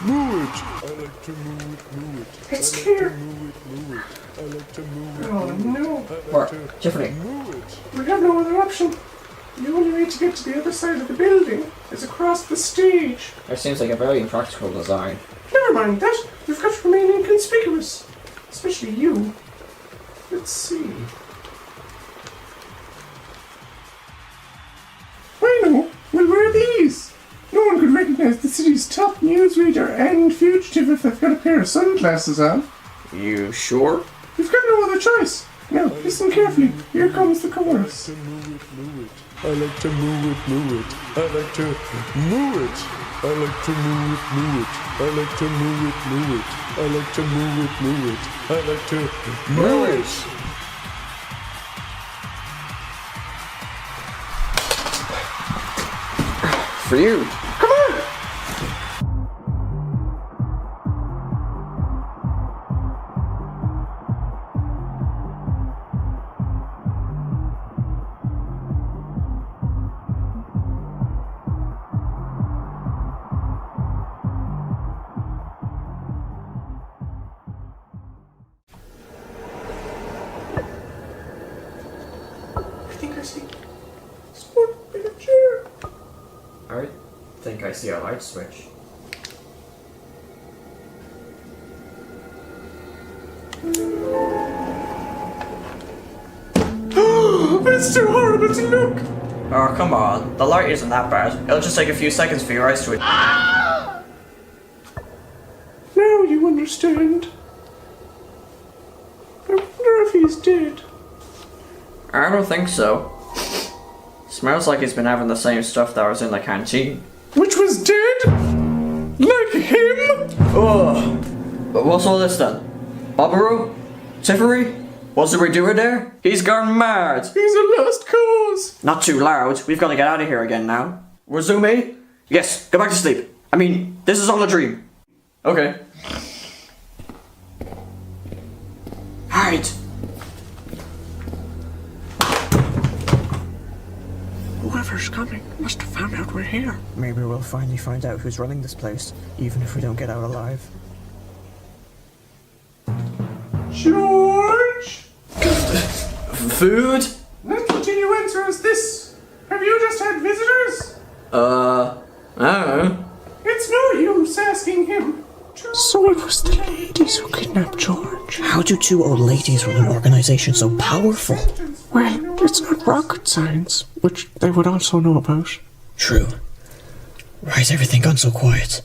move it. I like to move it, move it. It's here. Move it, move it. I like to move it. Oh no. Where? Tiffany. Move it. We have no other option. The only way to get to the other side of the building is across the stage. That seems like a very impractical design. Never mind that. We've got to remain inconspicuous. Especially you. Let's see. I know. We'll wear these. No one could recognize the city's top newsreader and fugitive if they've got a pair of sunglasses on. You sure? We've got no other choice. Now, listen carefully. Here comes the chorus. Move it, move it. I like to move it, move it. I like to move it. I like to move it, move it. I like to move it, move it. I like to move it, move it. I like to move it. For you. Come on! I think I see someone in a chair. I think I see a light switch. horrible to look! Oh, come on. The light isn't that bad. It'll just take a few seconds for your eyes to... Now you understand. I wonder if he's dead. I don't think so. Smells like he's been having the same stuff that was in the canteen. Which was dead? Like him? Oh, but what's all this then? Bobberoo? Tiffery? What's we doing there? He's gone mad! He's a lost cause! Not too loud, we've got to get out of here again now. Resume? Yes, go back to sleep. I mean, this is all a dream. Okay. Hide! Whoever's coming must have found out we're here. Maybe we'll finally find out who's running this place, even if we don't get out alive. George! Food? Not what you answer is this. Have you just had visitors? I don't know. It's no use asking him. So it was the ladies who kidnapped George. How do two old ladies run an organization so powerful? Well, it's not rocket science, which they would also know about. True. Why has everything gone so quiet?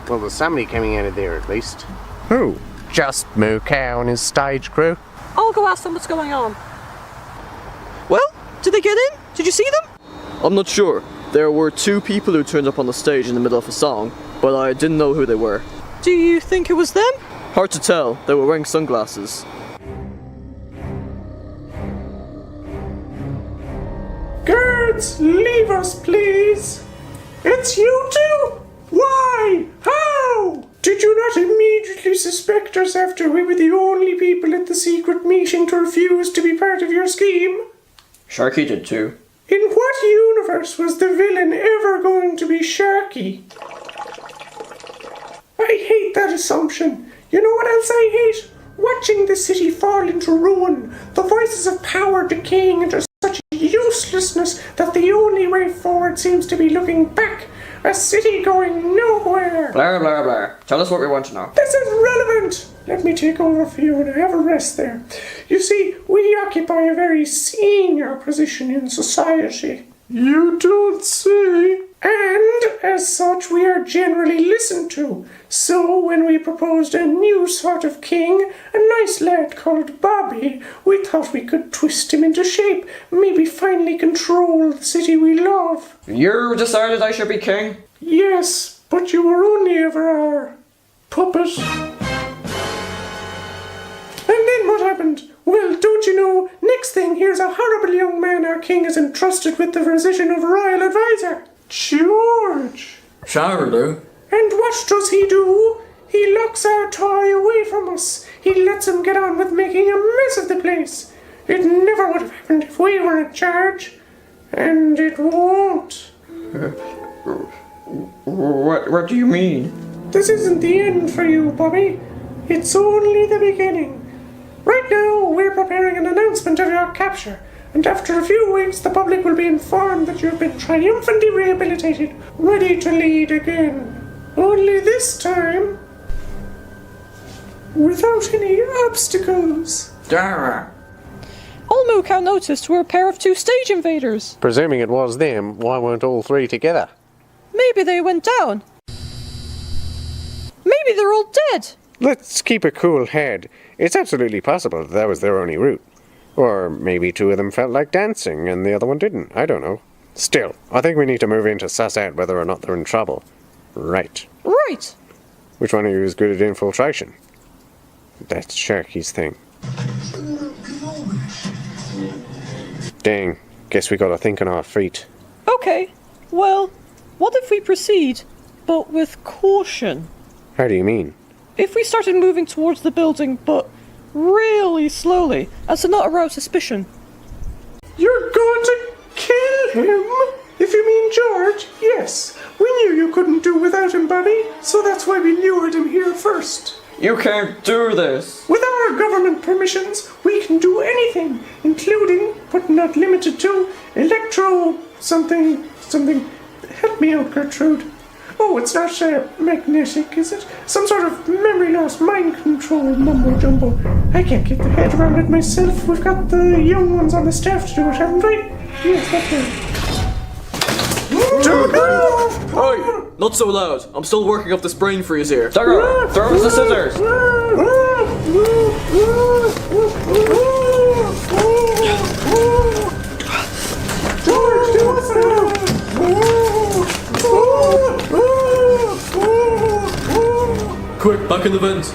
Well, there's somebody coming out of there at least. Who? Just Moo Cow and his stage crew. I'll go ask them what's going on. Well, did they get in? Did you see them? I'm not sure. There were two people who turned up on the stage in the middle of a song, but I didn't know who they were. Do you think it was them? Hard to tell. They were wearing sunglasses. Guards, leave us, please. It's you two? Why? How? Did you not immediately suspect us after we were the only people at the secret meeting to refuse to be part of your scheme? Sharky did too. In what universe was the villain ever going to be Sharky? I hate that assumption. You know what else I hate? Watching the city fall into ruin, the voices of power decaying into such uselessness that the only way forward seems to be looking back. A city going nowhere. Blah, blah, blah. Tell us what we want to know. This is relevant. Let me take over for you and have a rest there. You see, we occupy a very senior position in society. You don't say. And, as such, we are generally listened to. So, when we proposed a new sort of king, a nice lad called Bobby, we thought we could twist him into shape, maybe finally control the city we love. You decided I should be king? Yes, but you were only ever our puppet. And then what happened? Well, don't you know, next thing, here's a horrible young man our king is entrusted with the position of royal advisor. George! Charlot. And what does he do? He locks our toy away from us. He lets him get on with making a mess of the place. It never would have happened if we were in charge. And it won't. What do you mean? This isn't the end for you, Bobby. It's only the beginning. Right now, we're preparing an announcement of your capture. And after a few weeks, the public will be informed that you've been triumphantly rehabilitated, ready to lead again. Only this time, without any obstacles. Dara. All Mookow noticed were a pair of two stage invaders. Presuming it was them, why weren't all three together? Maybe they went down. Maybe they're all dead. Let's keep a cool head. It's absolutely possible that was their only route. Or maybe two of them felt like dancing and the other one didn't. I don't know. Still, I think we need to move in to suss out whether or not they're in trouble. Right. Right. Which one of you is good at infiltration? That's Sharky's thing. Dang. Guess we gotta think on our feet. Okay. Well, what if we proceed, but with caution? How do you mean? If we started moving towards the building, but really slowly, as to not arouse suspicion. You're going to kill him? If you mean George, yes. We knew you couldn't do without him, Bobby, so that's why we lured him here first. You can't do this! With our government permissions, we can do anything, including, but not limited to, something. Help me out, Gertrude. Oh, it's not magnetic, is it? Some sort of memory loss, mind control, mumbo jumbo. I can't get the head around it myself. We've got the young ones on the staff to do it, haven't we? Yes, that's right. Oi! Not so loud. I'm still working up this brain freeze here. Dagger! Throw us the scissors! George, do us now! Quick, back in the vent.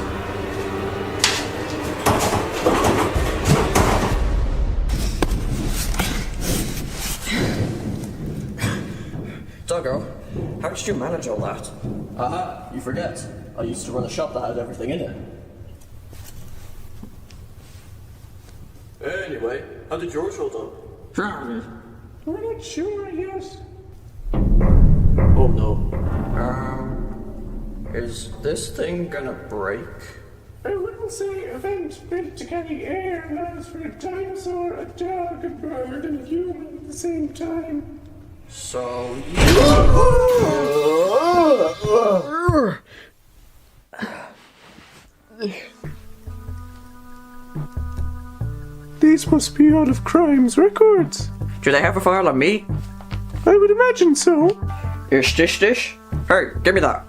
Doggo, how did you manage all that? Aha, you forget. I used to run a shop that had everything in it. Anyway, how did yours hold up? We're not sure yet. Oh no. Is this thing gonna break? I wouldn't say a vent built to carry air allows for a dinosaur, a dog, a bird, and a human at the same time. So These must be all of Crime's records. do they have a file on me? I would imagine so. Ish dish dish? Hey, give me that.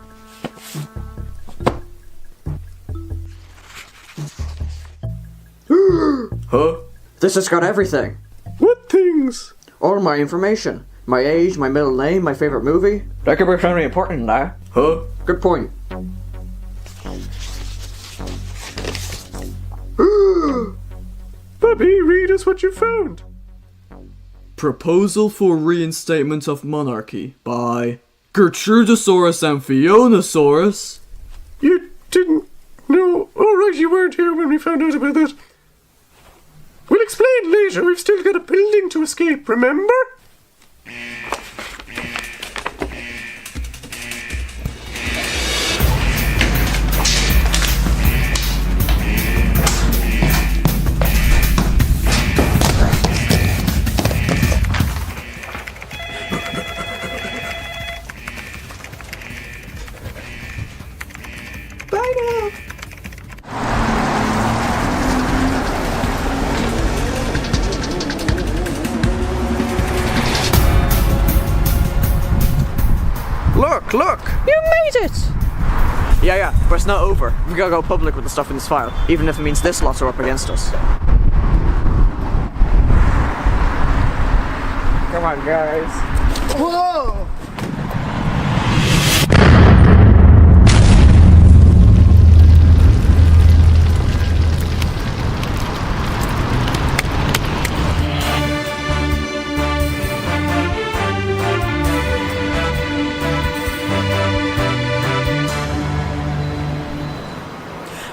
Huh? This has got everything. What things? All my information. My age, my middle name, my favorite movie. That could be very important now. Huh? Good point. Bobby, read us what you found. Proposal for Reinstatement of Monarchy by Gertrudosaurus and Fionasaurus. You didn't know. Oh, right, you weren't here when we found out about that. We'll explain later. We've still got a building to escape, remember? Bye now. Look! You made it! Yeah, but it's not over. We gotta go public with the stuff in this file, even if it means this lot are up against us. Come on, guys. Whoa!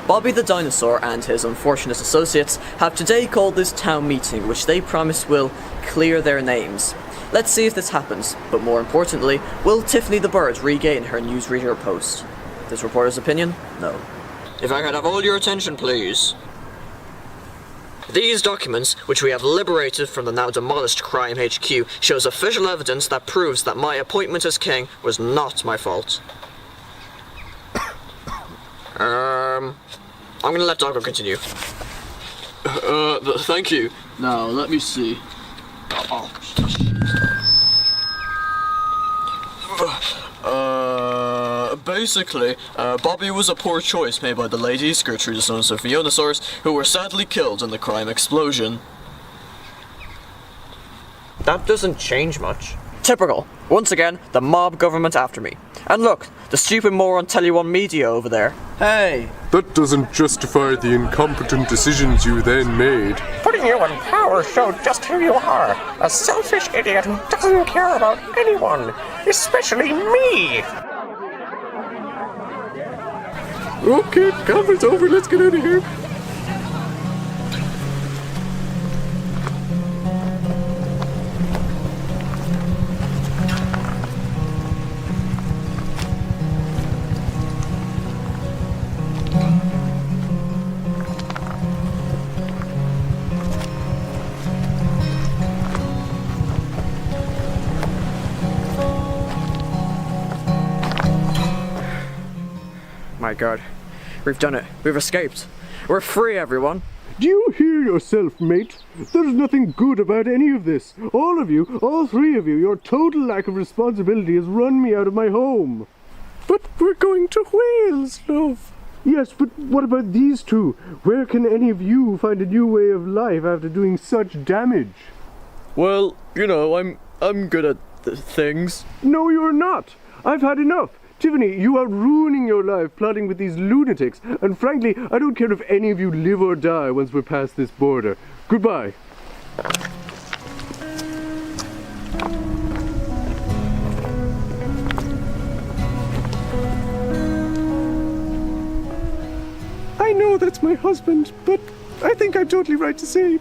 Bobby the Dinosaur and his unfortunate associates have today called this town meeting, which they promise will clear their names. Let's see if this happens, but more importantly, will Tiffany the Bird regain her newsreader post? This reporter's opinion? No. If I could have all your attention, please. These documents, which we have liberated from the now demolished Crime HQ, shows official evidence that proves that my appointment as king was not my fault. I'm gonna let Doggo continue. Thank you. Now, let me see. Basically, Bobby was a poor choice made by the ladies, Gertrudosaurus and Fionasaurus, who were sadly killed in the crime explosion. That doesn't change much. Typical. Once again, the mob government after me. And look, the stupid moron Telly Media over there. Hey! That doesn't justify the incompetent decisions you then made. Putting you in power showed just who you are. A selfish idiot who doesn't care about anyone, especially me. Okay, conference over, let's get out of here. my god. We've done it. We've escaped. We're free, everyone. Do you hear yourself, mate? There's nothing good about any of this. All of you, all three of you, your total lack of responsibility has run me out of my home. But we're going to Wales, love. Yes, but what about these two? Where can any of you find a new way of life after doing such damage? Well, you know, I'm good at things. No, you're not. I've had enough. Tiffany, you are ruining your life plotting with these lunatics, and frankly, I don't care if any of you live or die once we're past this border. Goodbye. I know that's my husband, but I think I'm totally right to say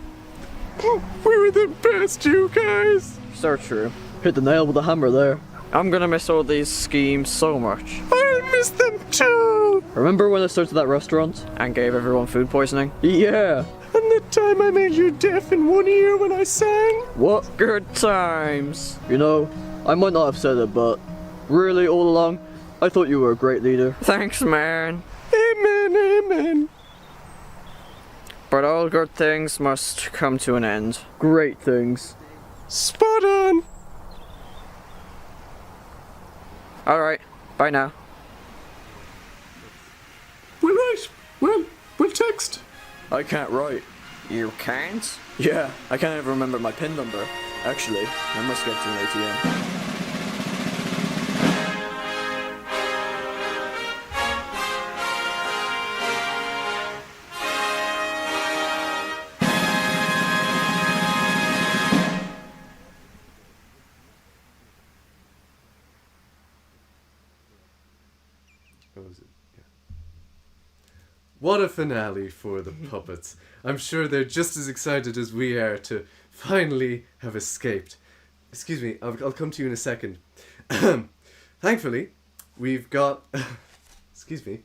we were the best, you guys. So true. Hit the nail with a hammer there. I'm gonna miss all these schemes so much. I'll miss them too. Remember when I started that restaurant and gave everyone food poisoning? Yeah. And the time I made you deaf in one ear when I sang? What good times. You know, I might not have said it, but really all along, I thought you were a great leader. Thanks, man. Amen, amen. But all good things must come to an end. Great things. Spot on. Alright, bye now. We'll write. We'll text. I can't write. You can't? Yeah, I can't even remember my PIN number. Actually, I must get to an ATM. What a finale for the puppets. I'm sure they're just as excited as we are to finally have escaped. Excuse me, I'll come to you in a second. Thankfully, we've got... excuse me.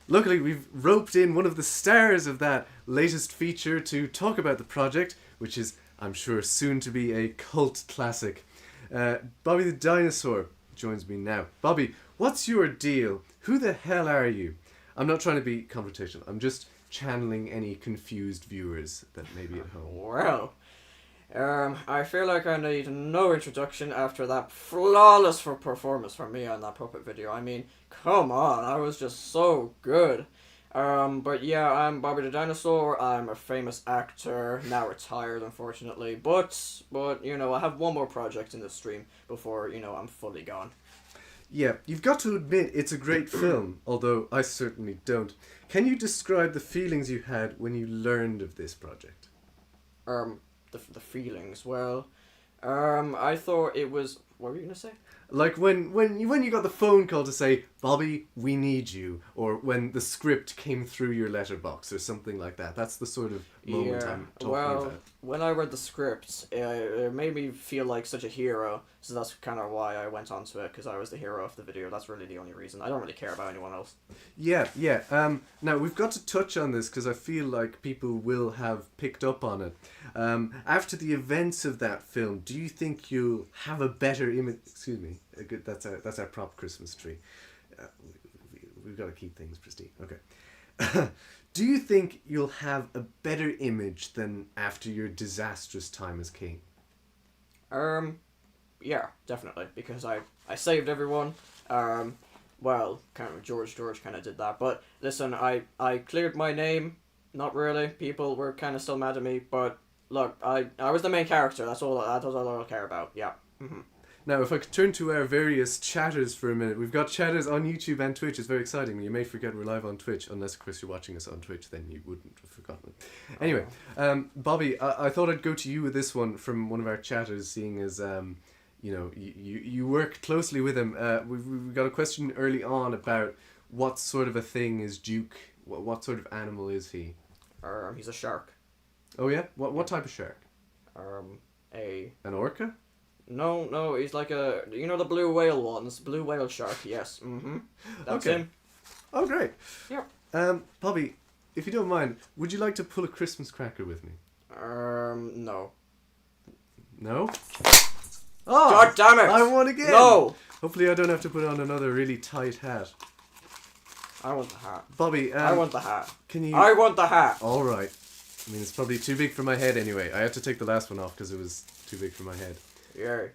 Luckily, we've roped in one of the stars of that latest feature to talk about the project, which is, I'm sure, soon to be a cult classic. Bobby the Dinosaur joins me now. Bobby, what's your deal? Who the hell are you? I'm not trying to be confrontational. I'm just channeling any confused viewers that may be at home. Well, I feel like I need no introduction after that flawless performance from me on that puppet video. I mean, come on, I was just so good. But yeah, I'm Bobby the Dinosaur. I'm a famous actor, now retired, unfortunately. But you know, I have one more project in the stream before, you know, I'm fully gone. Yeah, you've got to admit it's a great film, although I certainly don't. Can you describe the feelings you had when you learned of this project? The feelings, well, I thought it was... What were you going to say? Like when you got the phone call to say, Bobby, we need you, or when the script came through your letterbox or something like that. That's the sort of moment I'm talking about. When I read the script, it made me feel like such a hero, so that's kind of why I went onto it, because I was the hero of the video. That's really the only reason. I don't really care about anyone else. Yeah. Now, we've got to touch on this, because I feel like people will have picked up on it. After the events of that film, do you think you'll have a better image... Excuse me. That's our prop Christmas tree. We've got to keep things pristine. Okay. Do you think you'll have a better image than after your disastrous time as king? Yeah, definitely, because I saved everyone. Well, kind of George kind of did that, but listen, I cleared my name. Not really. People were kind of still mad at me, but look, I was the main character. That's all I care about. Yeah. Mm-hmm. Now, if I could turn to our various chatters for a minute. We've got chatters on YouTube and Twitch. It's very exciting. You may forget we're live on Twitch, unless, of course, you're watching us on Twitch, then you wouldn't have forgotten it. Anyway, Bobby, I thought I'd go to you with this one from one of our chatters, seeing as, you know, you work closely with him. We've got a question early on about what sort of a thing is Duke? What sort of animal is he? He's a shark. Oh, yeah? What type of shark? An orca? No, he's like a... You know the blue whale ones? Blue whale shark, yes. Mm-hmm. That's okay. him. Oh, great. Yep. Bobby, if you don't mind, would you like to pull a Christmas cracker with me? No. No? Oh, God damn it! I won again! No! Hopefully I don't have to put on another really tight hat. I want the hat. Bobby, I want the hat. Can you... I want the hat! Alright. I mean, it's probably too big for my head anyway. I had to take the last one off because it was too big for my head. Yeah.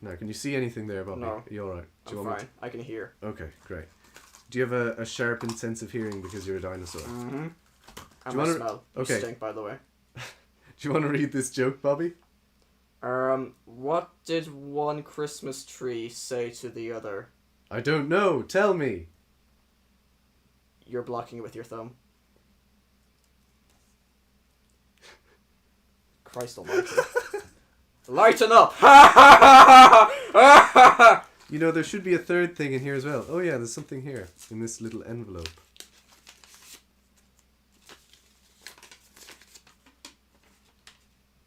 Now, can you see anything there, Bobby? No. Are you alright? I'm fine. I can hear. Okay, great. Do you have a sharpened sense of hearing because you're a dinosaur? Mm-hmm. Do you wanna... smell. You okay. stink, by the way. Do you want to read this joke, Bobby? What did one Christmas tree say to the other? I don't know. Tell me. You're blocking it with your thumb. Christ almighty. Lighten up! You know, there should be a third thing in here as well. Oh yeah, there's something here in this little envelope.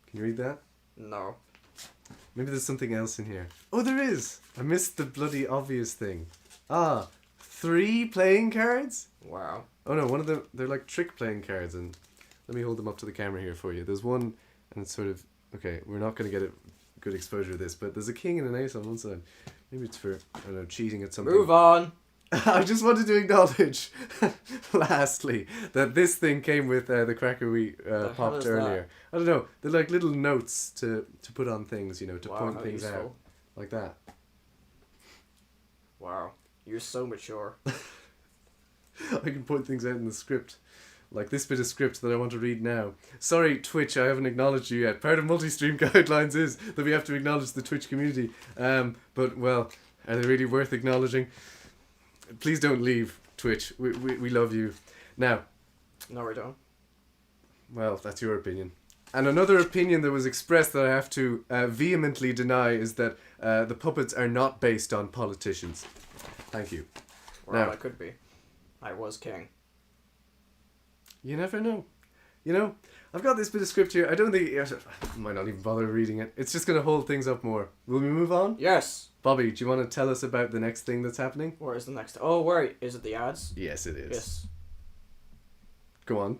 Can you read that? No. Maybe there's something else in here. Oh, there is! I missed the bloody obvious thing. Ah, 3 playing cards? Wow. Oh no, one of them, they're like trick playing cards, and let me hold them up to the camera here for you. There's one, and it's sort of, okay, we're not going to get a good exposure of this, but there's a king and an ace on one side. Maybe it's for, I don't know, cheating at something. Move on! I just wanted to acknowledge, lastly, that this thing came with the cracker we popped earlier. I don't know, they're like little notes to put on things, you know, to point things out. Like that. Wow, you're so mature. I can point things out in the script. Like this bit of script that I want to read now. Sorry, Twitch, I haven't acknowledged you yet. Part of multi-stream guidelines is that we have to acknowledge the Twitch community. But, well, are they really worth acknowledging? Please don't leave, Twitch. We love you. Now. No, we don't. Well, that's your opinion. And another opinion that was expressed that I have to vehemently deny is that the puppets are not based on politicians. Thank you. Well, now, I could be. I was king. You never know. You know, I've got this bit of script here. I don't think... I might not even bother reading it. It's just going to hold things up more. Will we move on? Yes. Bobby, do you want to tell us about the next thing that's happening? Where is the next... Oh, wait. Is it the ads? Yes, it is. Yes. Go on.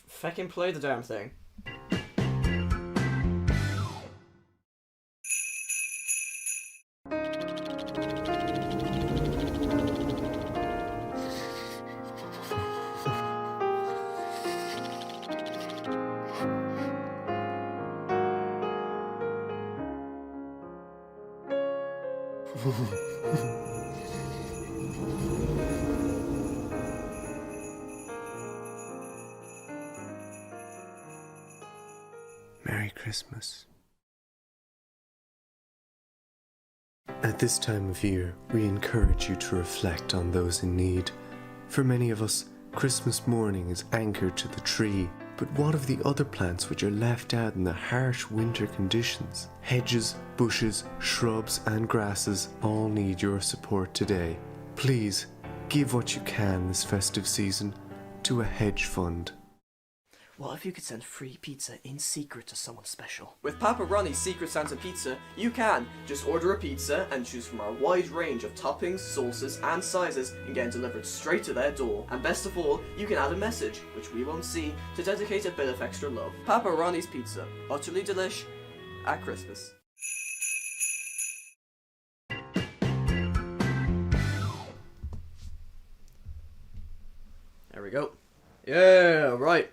Feckin' play the damn thing. Merry Christmas. At this time of year, we encourage you to reflect on those in need. For many of us, Christmas morning is anchored to the tree. But what of the other plants which are left out in the harsh winter conditions? Hedges, bushes, shrubs and grasses all need your support today. Please, give what you can this festive season to a hedge fund. What if you could send free pizza in secret to someone special? With Papa Ronnie's Secret Santa Pizza, you can just order a pizza and choose from our wide range of toppings, sauces and sizes and get it delivered straight to their door. And best of all, you can add a message, which we won't see, to dedicate a bit of extra love. Papa Ronnie's Pizza, utterly delish at Christmas. There we go. Yeah, right.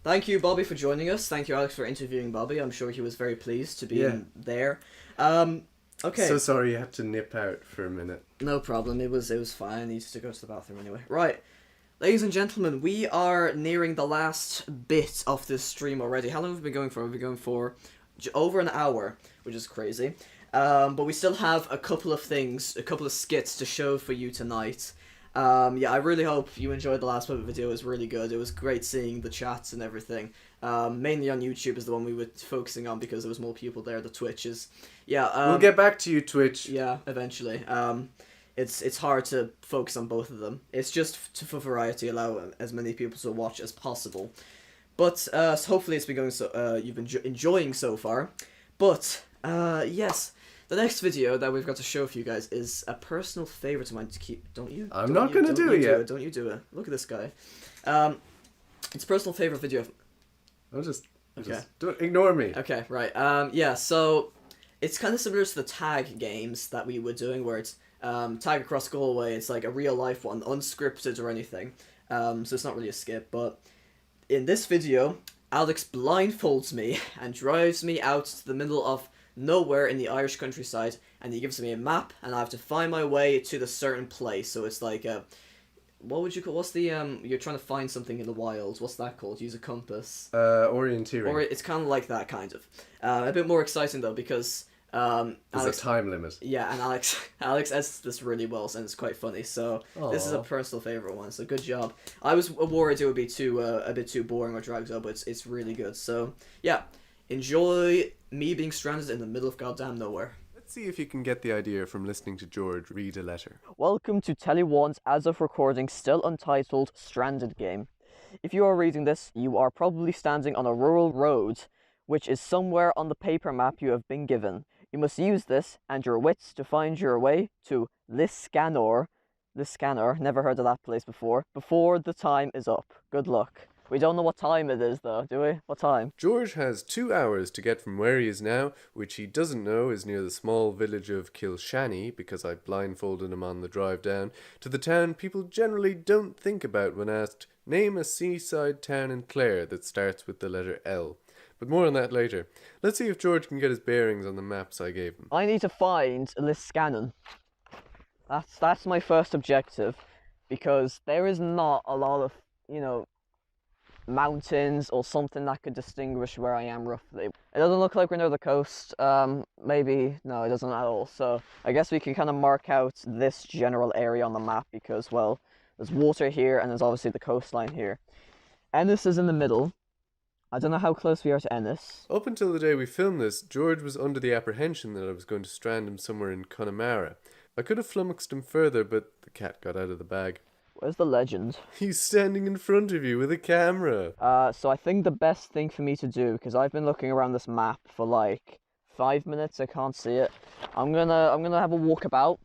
Thank you, Bobby, for joining us. Thank you, Alex, for interviewing Bobby. I'm sure he was very pleased to be there. Okay. So sorry you had to nip out for a minute. No problem. It was fine. I needed to go to the bathroom anyway. Right. Ladies and gentlemen, we are nearing the last bit of this stream already. How long have we been going for? We've been going for over an hour, which is crazy. But we still have a couple of things, a couple of skits to show for you tonight. Yeah, I really hope you enjoyed the last Puppet video. It was really good. It was great seeing the chats and everything. Mainly on YouTube is the one we were focusing on because there was more people there. The Twitch is... Yeah, we'll get back to you, Twitch. Yeah, eventually. It's hard to focus on both of them. It's just for variety, allow as many people to watch as possible. But so hopefully it's been going so... you've been enjoying so far. But, yes... The next video that we've got to show for you guys is a personal favourite of mine to keep... Don't you? I'm not going to do it yet. Don't you do it. Look at this guy. It's a personal favourite video. Don't ignore me. Okay, right. Yeah, so It's kind of similar to the tag games that we were doing, where it's Tag Across Galway. It's like a real life one, unscripted or anything. So it's not really a skip. But in this video, Alex blindfolds me and drives me out to the middle of nowhere in the Irish countryside, and he gives me a map, and I have to find my way to the certain place. So it's like a, what would you call, what's the you're trying to find something in the wild, what's that called? Use a compass. Orienteering. Or it's kind of like that, kind of. A bit more exciting though, because there's Alex, a time limit. yeah, and Alex edits this really well, and it's quite funny. So this is a Aw. personal favorite one. So good job. I was worried it would be too a bit too boring or dragged out, but it's really good. So yeah, enjoy me being stranded in the middle of goddamn nowhere. Let's see if you can get the idea from listening to George read a letter. Welcome to Telly 1's as of recording still untitled Stranded game. If you are reading this, you are probably standing on a rural road, which is somewhere on the paper map you have been given. You must use this and your wits to find your way to Liscanor, never heard of that place before the time is up. Good luck. We don't know what time it is though, do we? What time? George has 2 hours to get from where he is now, which he doesn't know is near the small village of Kilshanny, because I blindfolded him on the drive down, to the town people generally don't think about when asked, name a seaside town in Clare that starts with the letter L. But more on that later. Let's see if George can get his bearings on the maps I gave him. I need to find Liscannon. That's my first objective, because there is not a lot of, you know, mountains or something that could distinguish where I am roughly. It doesn't look like we're near the coast. Maybe, no, it doesn't at all. So I guess we can kind of mark out this general area on the map because, well, there's water here and there's obviously the coastline here. Ennis is in the middle. I don't know how close we are to Ennis. Up until the day we filmed this, George was under the apprehension that I was going to strand him somewhere in Connemara. I could have flummoxed him further, but the cat got out of the bag. Where's the legend? He's standing in front of you with a camera. So I think the best thing for me to do, because I've been looking around this map for like 5 minutes, I can't see it. I'm gonna have a walkabout,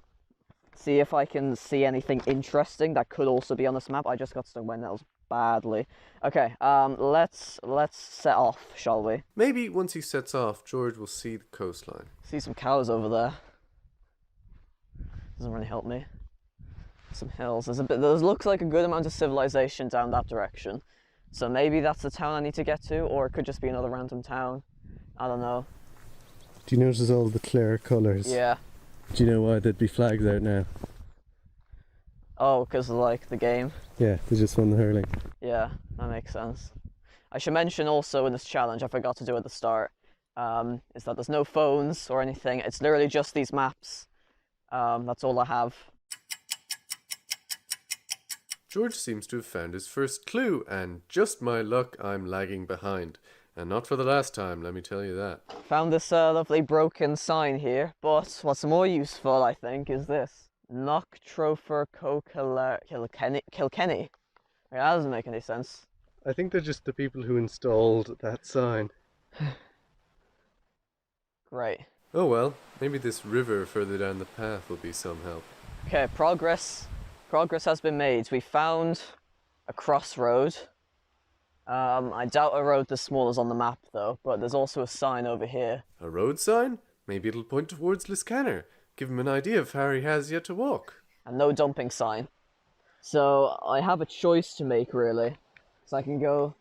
see if I can see anything interesting that could also be on this map. I just got stung by nails badly. Okay, let's set off, shall we? Maybe once he sets off, George will see the coastline. See some cows over there. Doesn't really help me. Some hills. There looks like a good amount of civilization down that direction. So maybe that's the town I need to get to, or it could just be another random town. I don't know. Do you notice all the Clare colours? Yeah. Do you know why there'd be flags out now? Oh, because of like the game. Yeah, they just won the hurling. Yeah, that makes sense. I should mention also in this challenge, I forgot to do at the start, is that there's no phones or anything. It's literally just these maps. That's all I have. George seems to have found his first clue, and just my luck, I'm lagging behind. And not for the last time, let me tell you that. Found this lovely broken sign here, but what's more useful, I think, is this. Knock Trofer Kilkenny. Yeah, that doesn't make any sense. I think they're just the people who installed that sign. Great. Oh well, maybe this river further down the path will be some help. Okay, progress has been made. We found a crossroad. I doubt a road this small is on the map though, but there's also a sign over here. A road sign? Maybe it'll point towards Liscanor. Give him an idea of how he has yet to walk. And no dumping sign. So I have a choice to make really. So I can go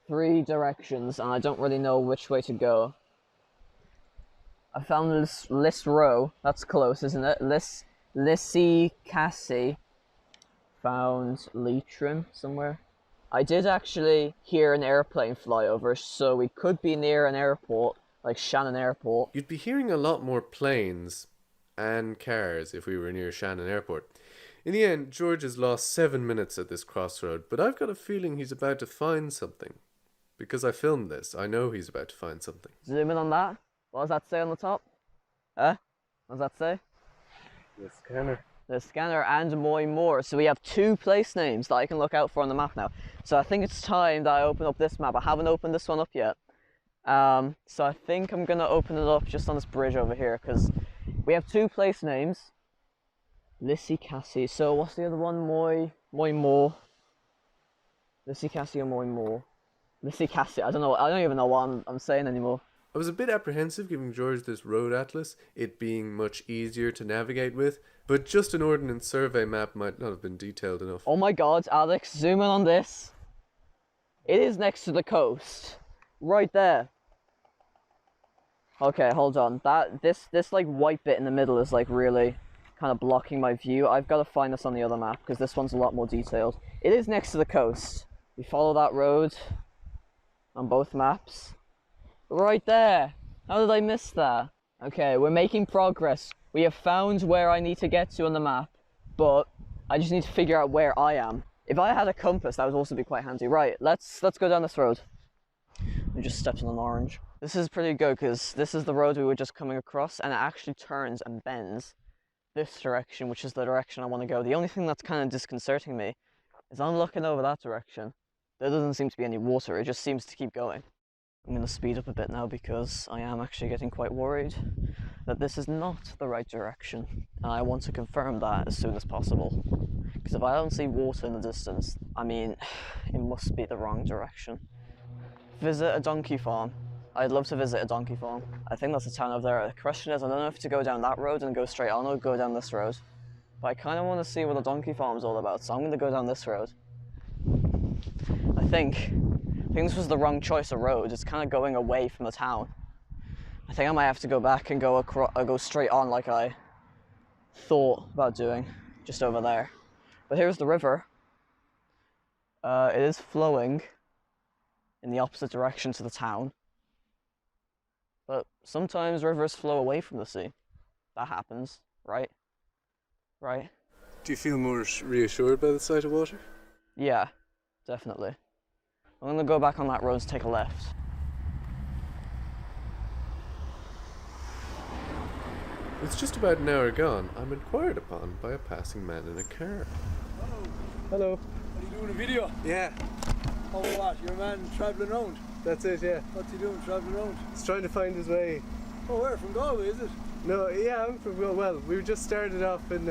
3 directions and I don't really know which way to go. I found Liss Row. That's close, isn't it? Lissy Cassie. Found Leitrim somewhere. I did actually hear an airplane fly over, so we could be near an airport, like Shannon Airport. You'd be hearing a lot more planes and cars if we were near Shannon Airport. In the end, George has lost 7 minutes at this crossroad, but I've got a feeling he's about to find something. Because I filmed this, I know he's about to find something. Zoom in on that. What does that say on the top? What does that say? The scanner. The scanner and more. So we have 2 place names that I can look out for on the map now. So I think it's time that I open up this map. I haven't opened this one up yet. So I think I'm going to open it up just on this bridge over here, because we have 2 place names. Lissy Cassie. So what's the other one? More. Lissy Cassie or more. Lissy Cassie. I don't even know what I'm saying anymore. I was a bit apprehensive giving George this road atlas, it being much easier to navigate with, but just an ordnance survey map might not have been detailed enough. Oh my god, Alex, zoom in on this. It is next to the coast. Right there. Okay, hold on. This like white bit in the middle is like really kind of blocking my view. I've got to find this on the other map because this one's a lot more detailed. It is next to the coast. We follow that road on both maps. Right there. How did I miss that? Okay, we're making progress. We have found where I need to get to on the map, but I just need to figure out where I am. If I had a compass, that would also be quite handy. Right, let's go down this road. We just stepped on an orange. This is pretty good because this is the road we were just coming across, and it actually turns and bends this direction, which is the direction I want to go. The only thing that's kind of disconcerting me is I'm looking over that direction. There doesn't seem to be any water, it just seems to keep going. I'm going to speed up a bit now because I am actually getting quite worried that this is not the right direction. And I want to confirm that as soon as possible. Because if I don't see water in the distance, I mean, it must be the wrong direction. Visit a donkey farm. I'd love to visit a donkey farm. I think that's a town over there. The question is, I don't know if to go down that road and go straight on or go down this road. But I kind of want to see what a donkey farm is all about, so I'm going to go down this road. I think this was the wrong choice of road. It's kind of going away from the town. I think I might have to go back and go straight on like I thought about doing, just over there. But here's the river. It is flowing in the opposite direction to the town. But sometimes rivers flow away from the sea. That happens, right? Right? Do you feel more reassured by the sight of water? Yeah, definitely. I'm going to go back on that road to take a left. It's just about an hour gone. I'm inquired upon by a passing man in a car. Hello. Are you doing a video? Yeah. Oh, what? You're a man travelling around? That's it, yeah. What's he doing travelling around? He's trying to find his way. Oh, where? From Galway, is it? No, yeah, I'm from, well, we just started off in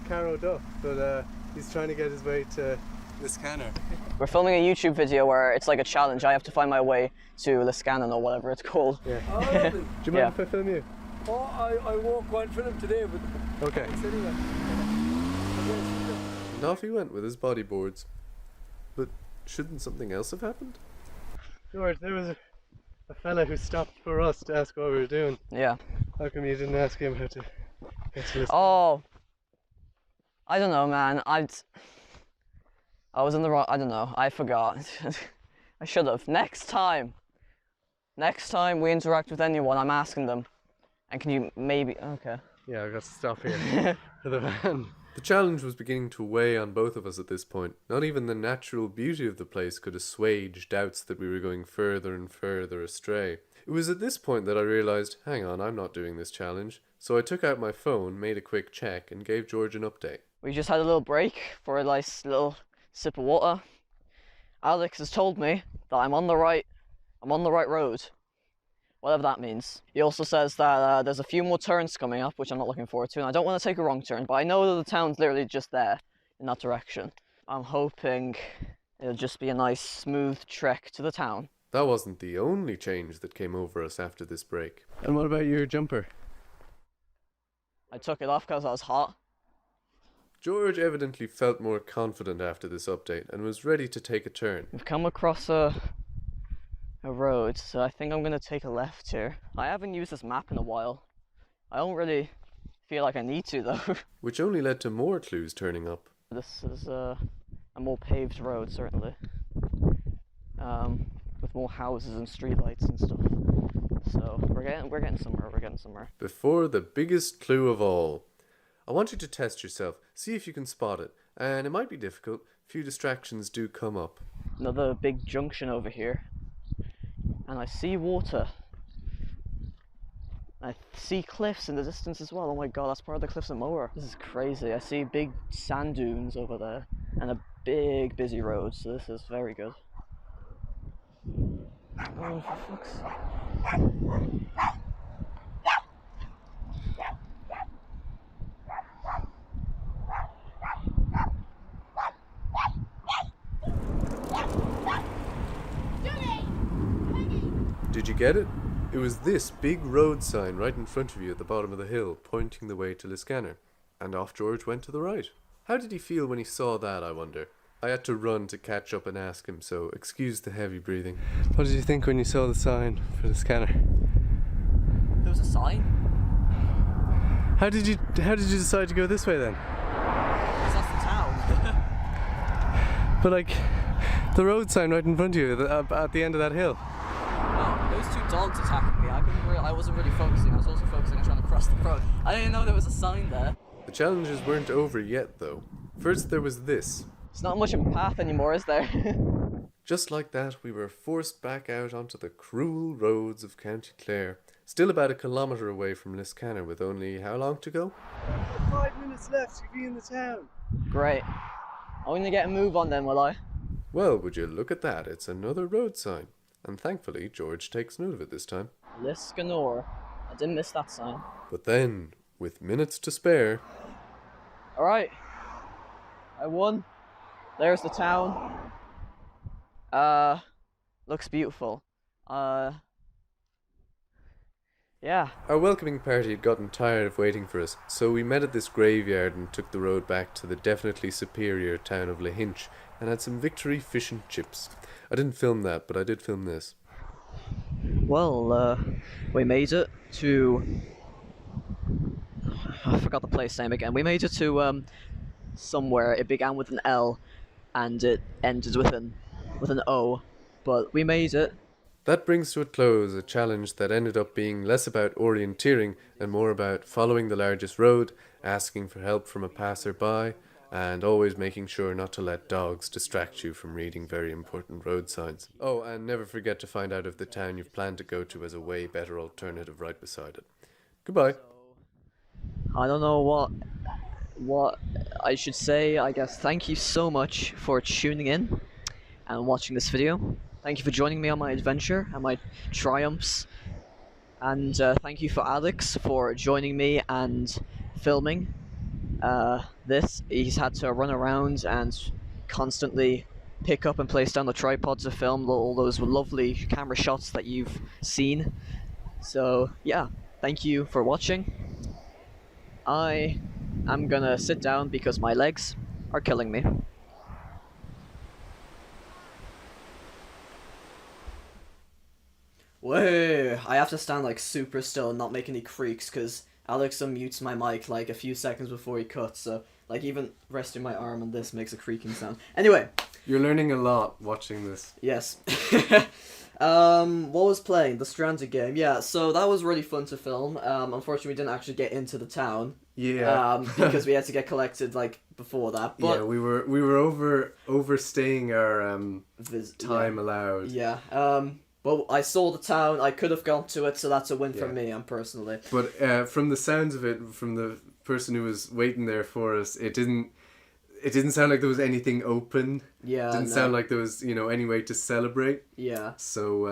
Carrow Duff, but he's trying to get his way to Liscannor. We're filming a YouTube video where it's like a challenge. I have to find my way to Liscannor or whatever it's called. Yeah. Oh, really? Do you mind if I film you? Oh, I won't go and film today, but... Okay. Anyway. And off he went with his bodyboards. But shouldn't something else have happened? George, there was a fella who stopped for us to ask what we were doing. Yeah. How come you didn't ask him how to get to this? Oh, I don't know, man. I was in the wrong. I don't know. I forgot. I should have. Next time we interact with anyone, I'm asking them. And can you maybe? Okay. Yeah, I got to stop here for the van. The challenge was beginning to weigh on both of us at this point. Not even the natural beauty of the place could assuage doubts that we were going further and further astray. It was at this point that I realised, hang on, I'm not doing this challenge. So I took out my phone, made a quick check, and gave George an update. We just had a little break for a nice little sip of water. Alex has told me that I'm on the right road. Whatever that means. He also says that there's a few more turns coming up, which I'm not looking forward to, and I don't want to take a wrong turn, but I know that the town's literally just there, in that direction. I'm hoping it'll just be a nice, smooth trek to the town. That wasn't the only change that came over us after this break. And what about your jumper? I took it off because I was hot. George evidently felt more confident after this update, and was ready to take a turn. We've come across a road, so I think I'm going to take a left here. I haven't used this map in a while. I don't really feel like I need to, though. Which only led to more clues turning up. This is a more paved road, certainly. With more houses and streetlights and stuff. So we're getting somewhere. Before the biggest clue of all. I want you to test yourself, see if you can spot it, and it might be difficult. Few distractions do come up. Another big junction over here. And I see water. I see cliffs in the distance as well. Oh my god, that's part of the cliffs at Moher. This is crazy. I see big sand dunes over there and a big busy road, so this is very good. Oh, for fuck's sake. Did you get it? It was this big road sign right in front of you at the bottom of the hill, pointing the way to Liscannor. And off George went to the right. How did he feel when he saw that, I wonder? I had to run to catch up and ask him, so excuse the heavy breathing. What did you think when you saw the sign for the scanner? There was a sign? How did you decide to go this way then? Because that's the town. But like, the road sign right in front of you at the end of that hill. Oh, those two dogs attacking me. I wasn't really focusing. I was also focusing on trying to cross the road. I didn't know there was a sign there. The challenges weren't over yet, though. First there was this. It's not much of a path anymore, is there? Just like that, we were forced back out onto the cruel roads of County Clare. Still about 1 kilometre away from Liscannor, with only how long to go? 5 minutes left to be in the town. Great. I'm gonna get a move on then, will I? Well, would you look at that? It's another road sign. And thankfully, George takes note of it this time. Liscannor. I didn't miss that sign. But then, with minutes to spare... Alright. I won. There's the town. Looks beautiful. Yeah. Our welcoming party had gotten tired of waiting for us, so we met at this graveyard and took the road back to the definitely superior town of Lahinch and had some victory fish and chips. I didn't film that, but I did film this. Well, we made it to... I forgot the place name again. We made it to, somewhere. It began with an L, and it ended with an O. But we made it. That brings to a close a challenge that ended up being less about orienteering and more about following the largest road, asking for help from a passer-by, and always making sure not to let dogs distract you from reading very important road signs. Oh, and never forget to find out if the town you've planned to go to has a way better alternative right beside it. Goodbye. I don't know what I should say. I guess thank you so much for tuning in and watching this video. Thank you for joining me on my adventure and my triumphs. And thank you for Alex for joining me and filming this. He's had to run around and constantly pick up and place down the tripod to film all those lovely camera shots that you've seen. So yeah, thank you for watching. I am gonna sit down because my legs are killing me. Whoa, I have to stand like super still and not make any creaks because Alex unmutes my mic like a few seconds before he cuts, so like even resting my arm on this makes a creaking sound. Anyway. You're learning a lot watching this. Yes. What was playing? The Stranded game. Yeah, so that was really fun to film. Unfortunately we didn't actually get into the town. Yeah. Because we had to get collected like before that. But yeah, we were overstaying our time allowed. Yeah. Well, I saw the town. I could have gone to it, so that's a win for me, personally. But from the sounds of it, from the person who was waiting there for us, it didn't sound like there was anything open. Yeah. It didn't sound like there was, any way to celebrate. Yeah. So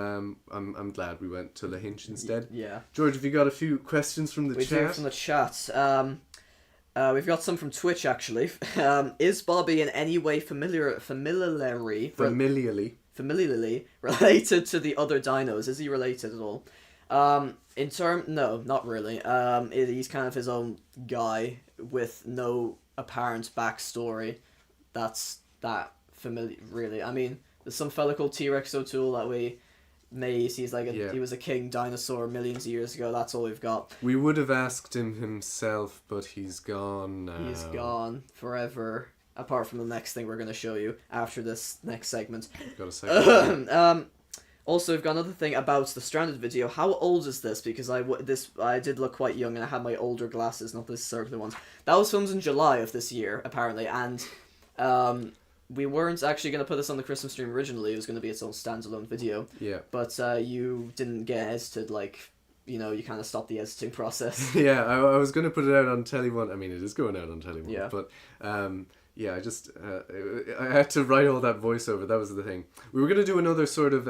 I'm glad we went to Lahinch instead. Yeah. George, have you got a few questions from the chat? We do from the chat. We've got some from Twitch actually. Is Bobby in any way familiarly related to the other dinos? Is he related at all? No, not really. He's kind of his own guy with no apparent backstory. That's that familiar, really. I mean, there's some fella called T-Rex O'Toole that we may. He's like he was a king dinosaur millions of years ago. That's all we've got. We would have asked him himself, but he's gone now. He's gone forever. Apart from the next thing we're going to show you after this next segment. Got a second. Also, we've got another thing about the Stranded video. How old is this? Because I did look quite young and I had my older glasses, not the circular ones. That was filmed in July of this year, apparently, and we weren't actually going to put this on the Christmas stream originally. It was going to be its own standalone video. Yeah. But you didn't get edited, you kind of stopped the editing process. Yeah, I was going to put it out on Telly One. I mean, it is going out on Telly One. Yeah. But yeah, I just I had to write all that voiceover. That was the thing. We were going to do another sort of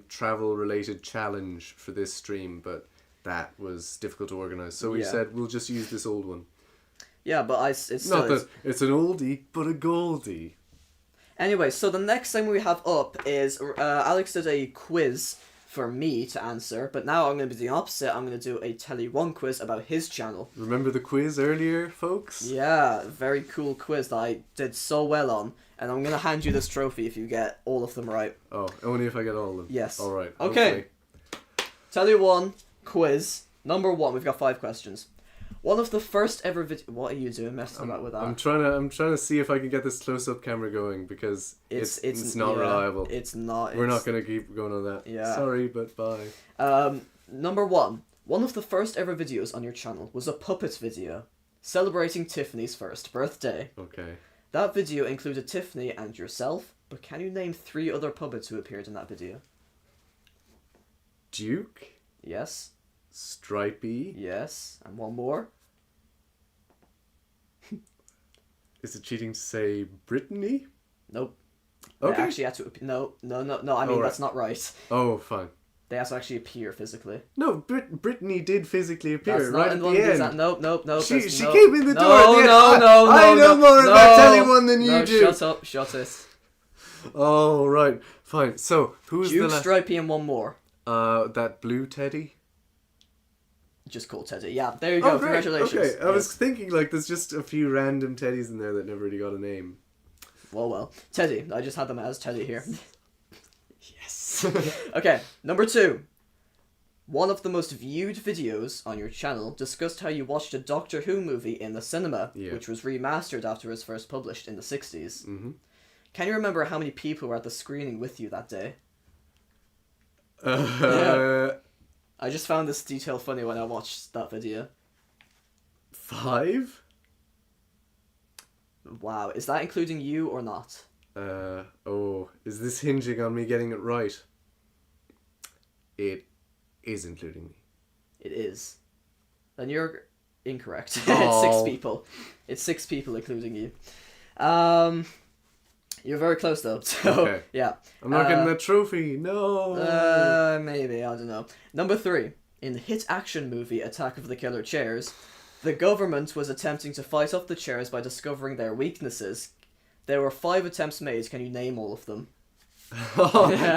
travel related challenge for this stream, but that was difficult to organize. So we said we'll just use this old one. Yeah, but it's an oldie, but a goldie. Anyway, so the next thing we have up is Alex did a quiz for me to answer, but now I'm going to be the opposite. I'm going to do a Telly 1 quiz about his channel. Remember the quiz earlier, folks? Yeah, very cool quiz that I did so well on, and I'm going to hand you this trophy if you get all of them right. Oh, only if I get all of them? Yes. Alright. Okay. Telly 1 quiz. Number 1, we've got 5 questions. One of the first ever What are you doing messing about with that? I'm trying to see if I can get this close-up camera going because it's not reliable. It's not. We're not going to keep going on that. Yeah. Sorry, but bye. Number 1. One of the first ever videos on your channel was a puppet video celebrating Tiffany's first birthday. Okay. That video included Tiffany and yourself, but can you name 3 other puppets who appeared in that video? Duke? Yes. Stripey? Yes. And one more? Is it cheating to say Brittany? Nope. Okay. They actually had to... No. I mean, that's not right. Oh, fine. They had to actually appear physically. No, Brittany did physically appear That's right at the end. Nope. She came in the door at the end. No. I know more about Telly 1 than you do. Shut it. Oh, right. Fine. So, who's Duke, the last... Stripey, and one more. That blue teddy? Just called Teddy. Yeah, there you go. Great. Congratulations. Okay, I was thinking, like, there's just a few random teddies in there that never really got a name. Well. Teddy. I just had them as Teddy here. Yes. Okay, number 2. One of the most viewed videos on your channel discussed how you watched a Doctor Who movie in the cinema, which was remastered after it was first published in the 60s. Mm-hmm. Can you remember how many people were at the screening with you that day? I just found this detail funny when I watched that video. 5? Wow, is that including you or not? Is this hinging on me getting it right? It is including me. It is. Then you're incorrect. Oh. It's 6 people. It's 6 people including you. You're very close though. So Okay. yeah. I'm not getting that trophy. No. Maybe, I don't know. Number 3. In the hit action movie Attack of the Killer Chairs, the government was attempting to fight off the chairs by discovering their weaknesses. There were 5 attempts made. Can you name all of them?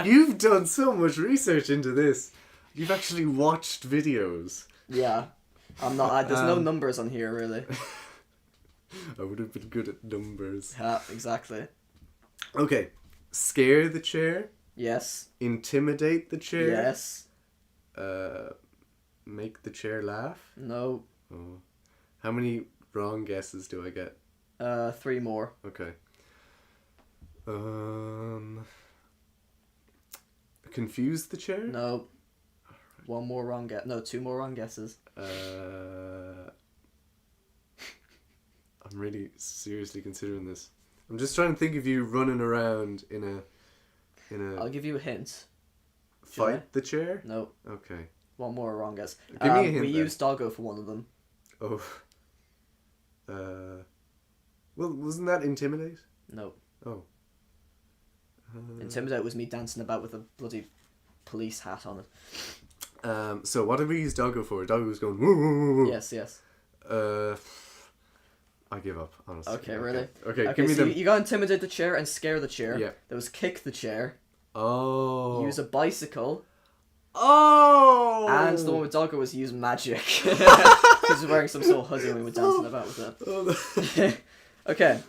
You've done so much research into this. You've actually watched videos. Yeah. I'm not. There's no numbers on here, really. I would have been good at numbers. Yeah, exactly. Okay. Scare the chair. Yes. Intimidate the chair. Yes. Make the chair laugh. No. Oh. How many wrong guesses do I get? 3 more. Okay. Confuse the chair? No. One more wrong guess. No, 2 more wrong guesses. I'm really seriously considering this. I'm just trying to think of you running around in a. I'll give you a hint. Fight the chair? No. Okay. One more wrong guess. Give me a hint. We then. used Doggo for one of them. Oh. Well, wasn't that Intimidate? No. Oh. Intimidate was me dancing about with a bloody police hat on it. So what did we use Doggo for? Doggo was going woo woo woo woo. Yes. I give up, honestly. Okay, really? Okay, give me so them. you got Intimidate the chair and Scare the chair. Yeah. There was Kick the chair. Oh. Use a bicycle. Oh! And the one with Doggo was use magic. Because we're wearing some sort of hoodie and we were dancing about with it. Okay.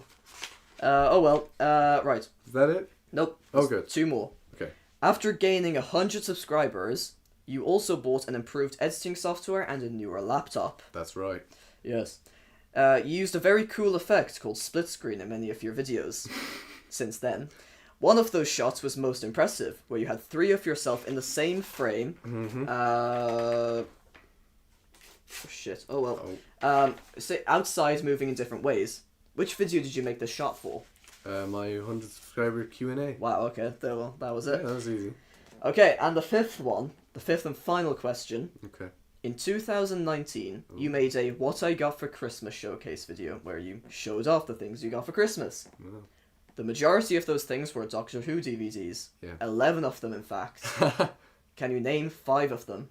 Right. Is that it? Nope. Oh, good. 2 more. Okay. After gaining 100 subscribers, you also bought an improved editing software and a newer laptop. That's right. Yes. You used a very cool effect called split screen in many of your videos since then. One of those shots was most impressive, where you had 3 of yourself in the same frame. Mm-hmm. Say outside moving in different ways. Which video did you make this shot for? My 100 subscriber Q&A. Wow, okay, that was it. Yeah, that was easy. Okay, and the 5th one, the 5th and final question. Okay. In 2019, you made a What I Got for Christmas showcase video where you showed off the things you got for Christmas. Wow. The majority of those things were Doctor Who DVDs. Yeah. 11 of them, in fact. Can you name 5 of them?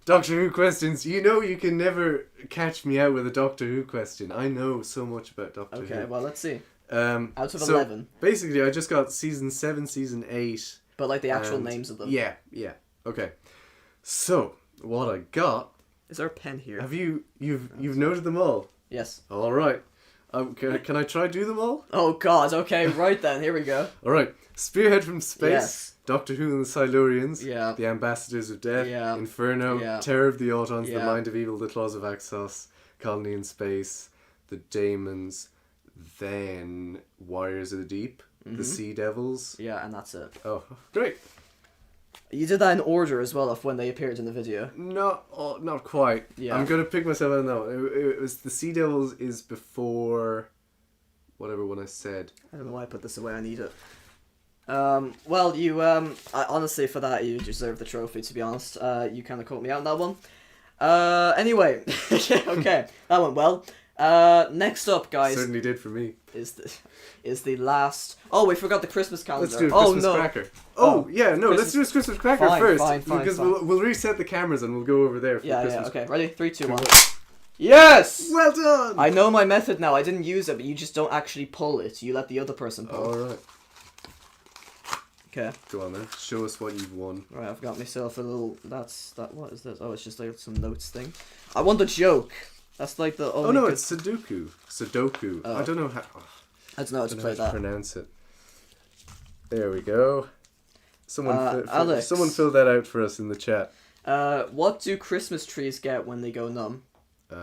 Doctor Who questions. You know you can never catch me out with a Doctor Who question. I know so much about Doctor Who. Okay, well, let's see. Out of 11. Basically, I just got season 7, season 8, But like the actual And- names of them. Yeah. Okay. So what I got. Is there a pen here? Have you've noted them all? Yes. All right. Can I try do them all? Oh God. Okay. Right then. Here we go. All right. Spearhead from Space. Yes. Doctor Who and the Silurians. Yeah. The Ambassadors of Death. Yeah. Inferno. Yeah. Terror of the Autons. The Yeah. Mind of Evil. The Claws of Axos. Colony in Space. The Daemons. Then Warriors of the Deep. The Sea Devils. Yeah, and that's it. Oh, great. You did that in order as well of when they appeared in the video. Not quite. Yeah. I'm gonna pick myself out now. It was the Sea Devils is before whatever one I said. I don't know why I put this away. I need it. Well, you honestly for that you deserve the trophy. To be honest, you kind of caught me out on that one. Anyway, okay, that went well. Next up, guys. Certainly did for me. Is the last? Oh, we forgot the Christmas calendar. Let's do a Christmas cracker. Oh yeah, no, let's do a Christmas cracker first. Fine, because fine. we'll reset the cameras and we'll go over there for Christmas. Yeah. Okay, ready? 3, 2, 1. Yes! Well done! I know my method now. I didn't use it, but you just don't actually pull it. You let the other person pull. Alright. Okay. Go on then. Show us what you've won. Right, I've got myself a little... What is this? Oh, it's just like some notes thing. I want the joke. That's like the only... Oh no, it's Sudoku. Oh. I don't know how... I don't know how to play that. Pronounce it. There we go. Someone Alex. someone fill that out for us in the chat. What do Christmas trees get when they go numb? I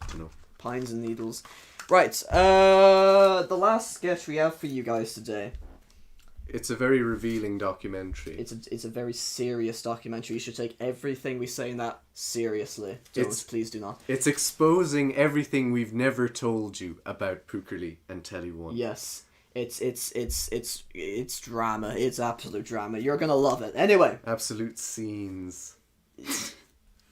don't know. Pines and needles. Right, the last sketch we have for you guys today. It's a very revealing documentary. It's a very serious documentary. You should take everything we say in that seriously. Please do not. It's exposing everything we've never told you about Pookerly and Telly 1. Yes. It's drama. It's absolute drama. You're gonna love it. Anyway. Absolute scenes.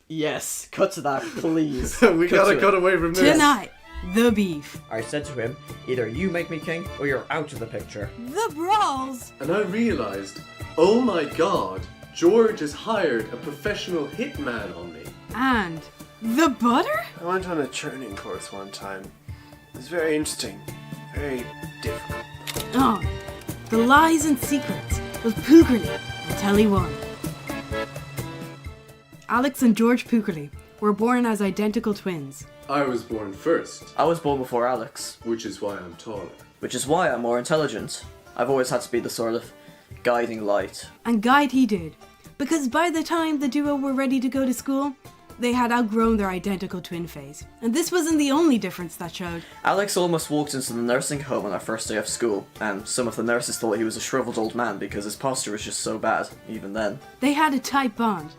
Yes. Cut to that, please. We gotta cut away from this. Tonight, the beef. I said to him, either you make me king or you're out of the picture. The brawls. And I realised, oh my god, George has hired a professional hitman on me. And the butter? I went on a churning course one time. It was very interesting. Very difficult. Oh, the lies and secrets of Pookerly and Telly 1. Alex and George Pookerly were born as identical twins. I was born first. I was born before Alex. Which is why I'm taller. Which is why I'm more intelligent. I've always had to be the sort of guiding light. And guide he did, because by the time the duo were ready to go to school, they had outgrown their identical twin phase. And this wasn't the only difference that showed. Alex almost walked into the nursing home on our first day of school, and some of the nurses thought he was a shriveled old man because his posture was just so bad, even then. They had a tight bond,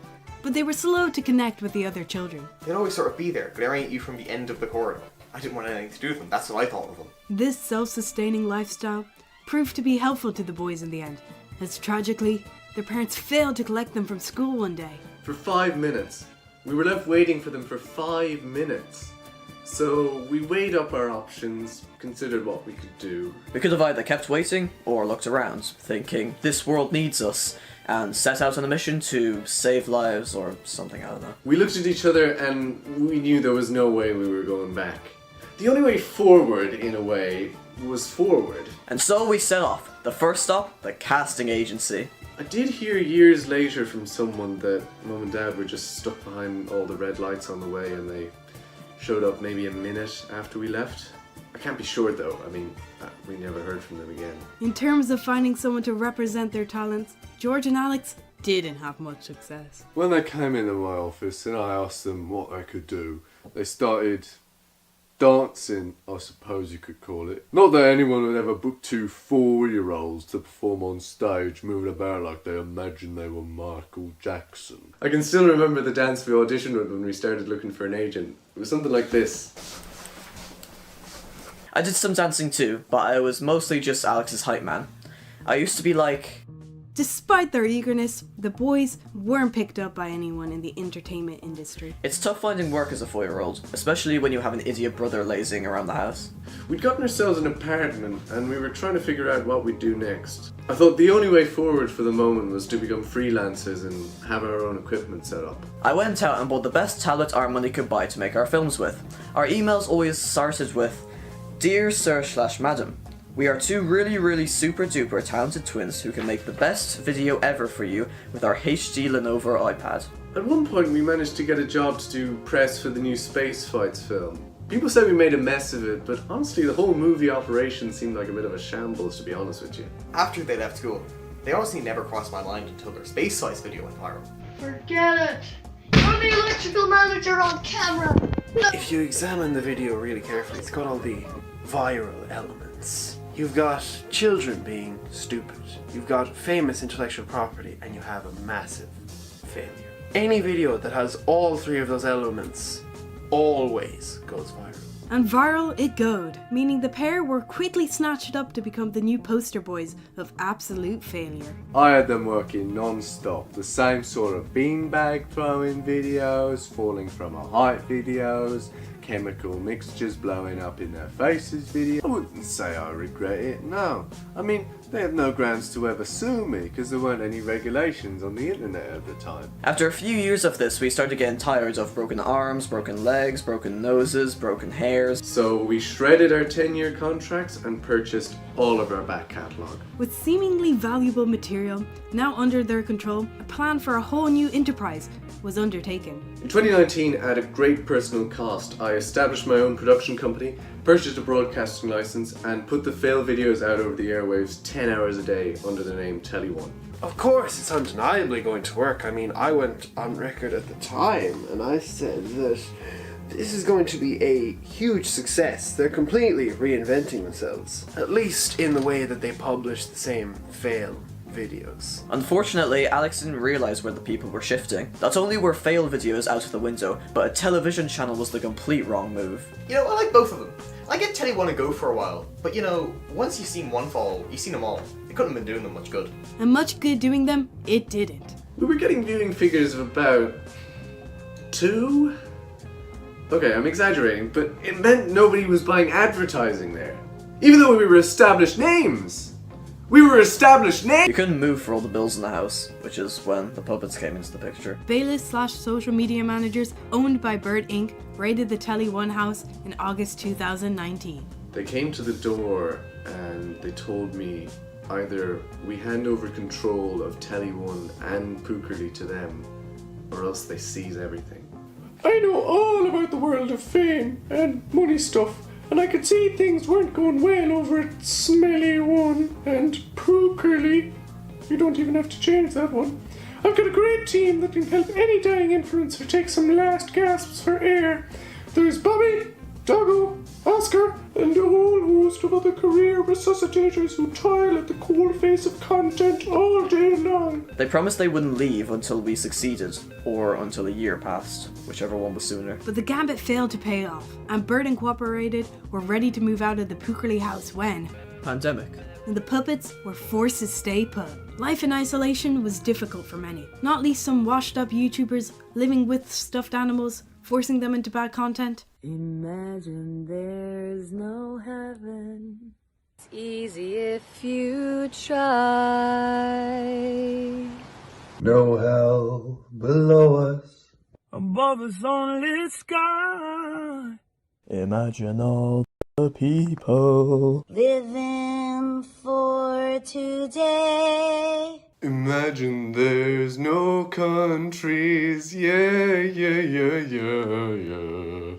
but they were slow to connect with the other children. They'd always sort of be there, glaring at you from the end of the corridor. I didn't want anything to do with them, that's what I thought of them. This self-sustaining lifestyle proved to be helpful to the boys in the end, as tragically, their parents failed to collect them from school one day. For 5 minutes. We were left waiting for them for 5 minutes. So we weighed up our options, considered what we could do. We could have either kept waiting, or looked around, thinking, this world needs us, and set out on a mission to save lives, or something, I don't know. We looked at each other and we knew there was no way we were going back. The only way forward, in a way, was forward. And so we set off. The first stop, the casting agency. I did hear years later from someone that Mum and Dad were just stuck behind all the red lights on the way and they showed up maybe a minute after we left. I can't be sure though, I mean, we never heard from them again. In terms of finding someone to represent their talents, George and Alex didn't have much success. When they came into my office and I asked them what they could do, they started dancing, I suppose you could call it. Not that anyone would ever book 2 4-year-olds to perform on stage moving about like they imagined they were Michael Jackson. I can still remember the dance we auditioned with when we started looking for an agent. It was something like this. I did some dancing too, but I was mostly just Alex's hype man. I used to be like... Despite their eagerness, the boys weren't picked up by anyone in the entertainment industry. It's tough finding work as a 4-year-old, especially when you have an idiot brother lazing around the house. We'd gotten ourselves an apartment and we were trying to figure out what we'd do next. I thought the only way forward for the moment was to become freelancers and have our own equipment set up. I went out and bought the best tablet our money could buy to make our films with. Our emails always started with, Dear Sir/Madam, We are two really super duper talented twins who can make the best video ever for you with our HD Lenovo iPad. At one point we managed to get a job to do press for the new Space Fights film. People said we made a mess of it, but honestly the whole movie operation seemed like a bit of a shambles, to be honest with you. After they left school, they honestly never crossed my mind until their Space Size video went viral. Forget it! I'm the electrical manager on camera! No. If you examine the video really carefully, it's got all the viral elements. You've got children being stupid, you've got famous intellectual property, and you have a massive failure. Any video that has all three of those elements always goes viral. And viral it goed, meaning the pair were quickly snatched up to become the new poster boys of absolute failure. I had them working non-stop, the same sort of beanbag throwing videos, falling from a height videos, chemical mixtures blowing up in their faces video. I wouldn't say I regret it, no. I mean, they have no grounds to ever sue me because there weren't any regulations on the internet at the time. After a few years of this, we started getting tired of broken arms, broken legs, broken noses, broken hairs. So we shredded our 10-year contracts and purchased all of our back catalogue. With seemingly valuable material now under their control, a plan for a whole new enterprise was undertaken. In 2019, at a great personal cost, I established my own production company, purchased a broadcasting license, and put the fail videos out over the airwaves 10 hours a day under the name Telly. Of course, it's undeniably going to work. I mean, I went on record at the time and I said that this is going to be a huge success. They're completely reinventing themselves, at least in the way that they publish the same fail videos. Unfortunately, Alex didn't realise where the people were shifting. Not only were fail videos out of the window, but a television channel was the complete wrong move. You know, I like both of them. I get Telly a go for a while, but you know, once you've seen one fall, you've seen them all. They couldn't have been doing them much good. And much good doing them, it didn't. We were getting viewing figures of about 2? Okay, I'm exaggerating, but it meant nobody was buying advertising there. Even though we were established names! We were established names! You couldn't move for all the bills in the house, which is when the puppets came into the picture. Bailiffs/social media managers owned by Bird Inc. raided the Telly One house in August 2019. They came to the door and they told me either we hand over control of Telly One and Pookerly to them, or else they seize everything. I know all about the world of fame and money stuff, and I could see things weren't going well over at Smelly One and Pookerly. You don't even have to change that one. I've got a great team that can help any dying influencer take some last gasps for air. There's Bobby, Doggo, Oscar, and a whole host of other career resuscitators who toil at the cold face of content all day long. They promised they wouldn't leave until we succeeded, or until a year passed, whichever one was sooner. But the gambit failed to pay off, and Bird Incorporated were ready to move out of the Pookerly house when... Pandemic. And the puppets were forced to stay put. Life in isolation was difficult for many, not least some washed up YouTubers living with stuffed animals, forcing them into bad content. Imagine there's no heaven. It's easy if you try. No hell below us. Above us only sky. Imagine all the people Living for today. Imagine there's no countries, yeah.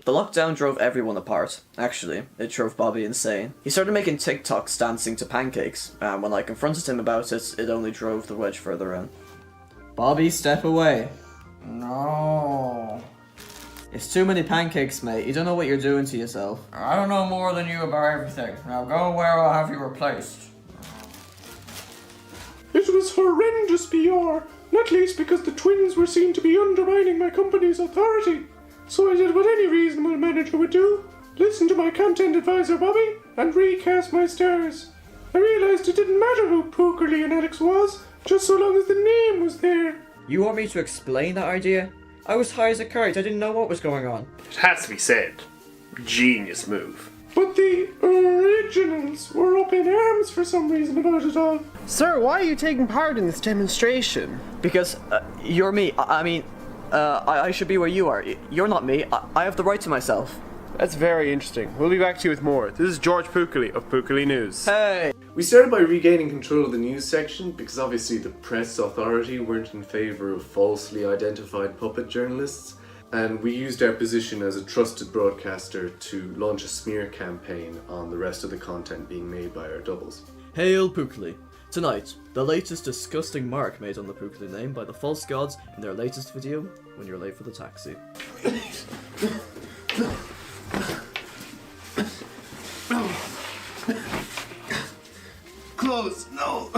The lockdown drove everyone apart. Actually, it drove Bobby insane. He started making TikToks dancing to pancakes, and when I confronted him about it, it only drove the wedge further in. Bobby, step away. No. It's too many pancakes, mate. You don't know what you're doing to yourself. I don't know more than you about everything. Now go where I'll have you replaced. It was horrendous PR, not least because the twins were seen to be undermining my company's authority. So I did what any reasonable manager would do, listen to my content advisor Bobby, and recast my stars. I realised it didn't matter who Pookerly and Alex was, just so long as the name was there. You want me to explain that idea? I was high as a kite, I didn't know what was going on. It has to be said. Genius move. But the originals were up in arms for some reason about it all. Sir, why are you taking part in this demonstration? Because, you're me. I should be where you are. You're not me. I have the right to myself. That's very interesting. We'll be back to you with more. This is George Pookerly of Pookerly News. Hey! We started by regaining control of the news section because obviously the press authority weren't in favour of falsely identified puppet journalists, and we used our position as a trusted broadcaster to launch a smear campaign on the rest of the content being made by our doubles. Hail Pookerly. Tonight, the latest disgusting mark made on the Pookerly name by the false gods in their latest video, when you're late for the taxi. Close, no!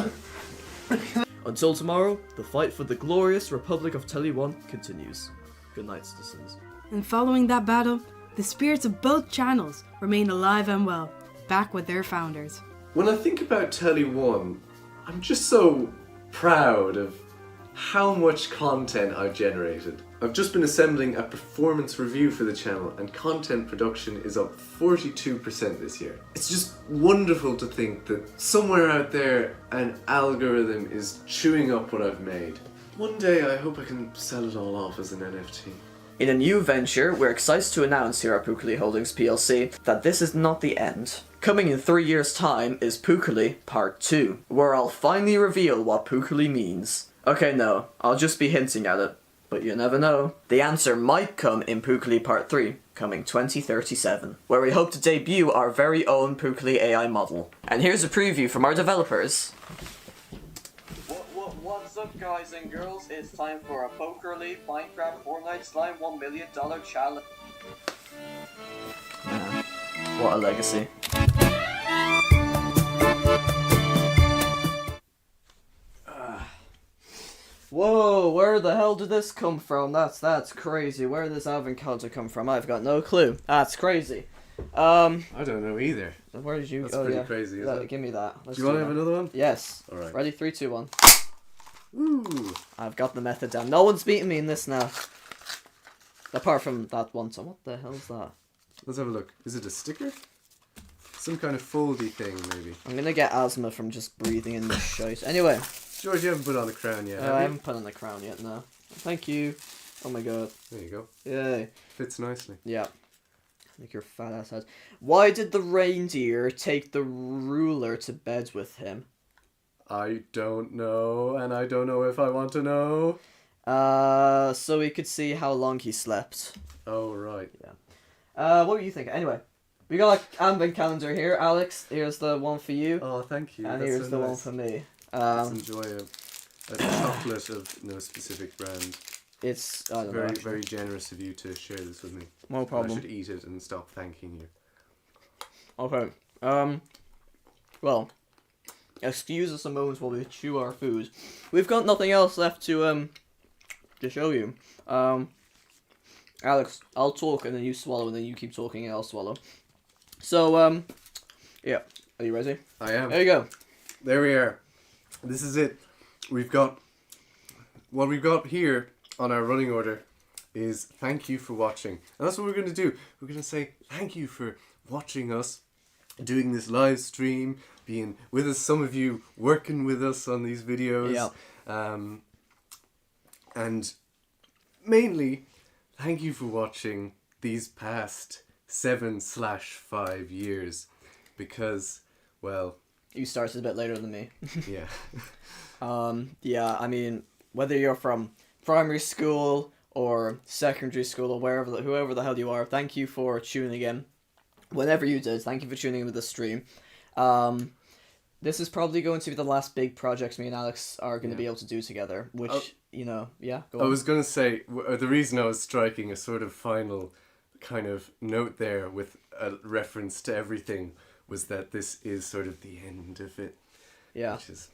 Until tomorrow, the fight for the glorious Republic of Telly 1 continues. Good night, citizens. And following that battle, the spirits of both channels remain alive and well, back with their founders. When I think about Telly 1, I'm just so proud of how much content I've generated. I've just been assembling a performance review for the channel, and content production is up 42% this year. It's just wonderful to think that somewhere out there an algorithm is chewing up what I've made. One day I hope I can sell it all off as an NFT. In a new venture, we're excited to announce here at Pookerly Holdings plc that this is not the end. Coming in 3 years' time is Pookerly Part 2, where I'll finally reveal what Pookerly means. Okay, no, I'll just be hinting at it, but you never know. The answer might come in Pookerly Part 3, coming 2037, where we hope to debut our very own Pookerly AI model. And here's a preview from our developers. What's up, guys and girls? It's time for a Pookerly Minecraft Fortnite Slime $1 million challenge. What a legacy. Whoa, where the hell did this come from? That's crazy. Where did this avocado come from? I've got no clue. That's crazy. I don't know either. Where did you? That's oh, pretty yeah. crazy, isn't it? Give me that. Let's do you want to have that. another one? Yes. Alright. Ready? 3, 2, 1. Ooh. I've got the method down. No one's beating me in this now. Apart from that one. So what the hell's that? Let's have a look. Is it a sticker? Some kind of foldy thing, maybe. I'm gonna get asthma from just breathing in this shite. Anyway. George, you haven't put on the crown yet, have you? I haven't put on the crown yet, no. Thank you. Oh my god. There you go. Yay. Fits nicely. Yeah. I think your fat ass head. Why did the reindeer take the ruler to bed with him? I don't know, and I don't know if I want to know. So we could see how long he slept. Oh, right. Yeah. What were you thinking? Anyway, we got an advent calendar here, Alex. Here's the one for you. Oh, thank you. And That's here's so the one nice. for me. Let's enjoy a chocolate of no specific brand. It's, I don't know. Very, very generous of you to share this with me. No problem. I should eat it and stop thanking you. Okay. Well, excuse us a moment while we chew our food. We've got nothing else left to show you. Alex, I'll talk and then you swallow, and then you keep talking and I'll swallow. So, yeah. Are you ready? I am. There you go. There we are. This is it. What we've got here on our running order is thank you for watching. And that's what we're going to do. We're going to say thank you for watching us, doing this live stream, being with us, some of you working with us on these videos. Yeah. And mainly, thank you for watching these past 7/5 years. Because, well... You started a bit later than me. Yeah. Yeah, I mean, whether you're from primary school or secondary school or whoever the hell you are, thank you for tuning in. Whenever you did, thank you for tuning in with the stream. This is probably going to be the last big project me and Alex are going to be able to do together, which, you know, yeah, go on. I was going to say, the reason I was striking a sort of final kind of note there with a reference to everything was that this is sort of the end of it. Yeah. Which is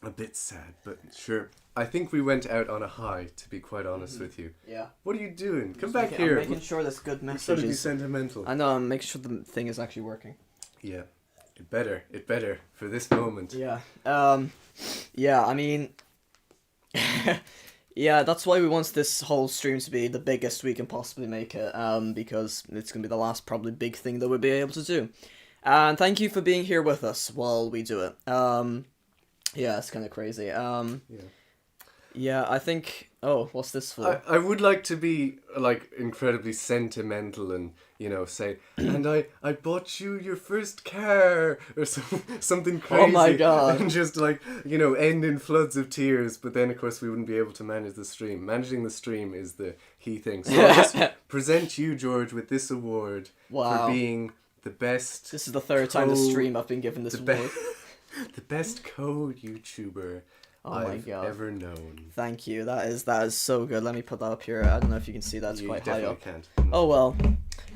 a bit sad, but sure. I think we went out on a high, to be quite honest with you. Yeah. What are you doing? Come Just back making- here. I'm making sure this good message Sort of be is- sentimental. I know, I'm making sure the thing is actually working. Yeah. It better, for this moment. Yeah. Yeah, I mean... yeah, that's why we want this whole stream to be the biggest we can possibly make it, because it's going to be the last probably big thing that we'll be able to do. And thank you for being here with us while we do it. Yeah, it's kind of crazy. Yeah, I think Oh, what's this for? I would like to be like incredibly sentimental and say, and I bought you your first car or something crazy. Oh my god! And just like end in floods of tears. But then of course we wouldn't be able to manage the stream. Managing the stream is the key thing. So I'll just present you, George, with this award for being the best. This is the third time this stream I've been given this award. The best code YouTuber I've ever known. Thank you. That is so good. Let me put that up here. I don't know if you can see that. It's quite high up. Can't. Oh well.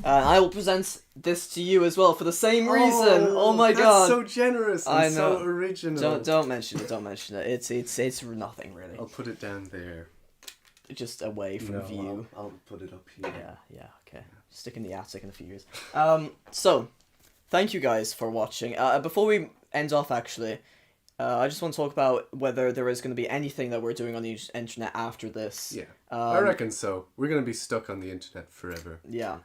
I will present this to you as well for the same reason. Oh my god. That's so generous and so original. Don't mention it. Don't mention it. It's nothing really. I'll put it down there. Just away from view. I'll put it up here. Yeah. Okay. Stick in the attic in a few years. So, thank you guys for watching. Before we end off, actually, I just want to talk about whether there is going to be anything that we're doing on the internet after this. Yeah, I reckon so. We're going to be stuck on the internet forever. Yeah.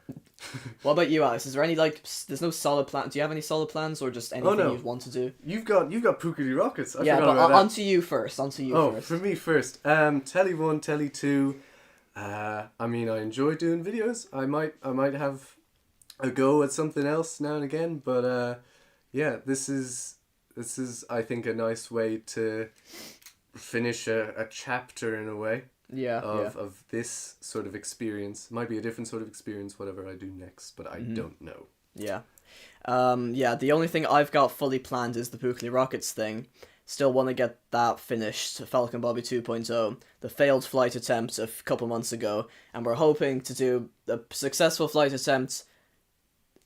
What about you, Alex? Is there any, there's no solid plan? Do you have any solid plans or just anything you'd want to do? You've got Pookerly Rockets. I forgot about but that. onto you first. Oh, for me first. Telly 1, Telly 2. I mean, I enjoy doing videos. I might have a go at something else now and again, but yeah, this is I think a nice way to finish a chapter in a way. Of this sort of experience. Might be a different sort of experience whatever I do next, but I don't know. Yeah. The only thing I've got fully planned is the Pookerly Rockets thing. Still want to get that finished, Falcon Bobby 2.0, the failed flight attempt a couple months ago, and we're hoping to do a successful flight attempt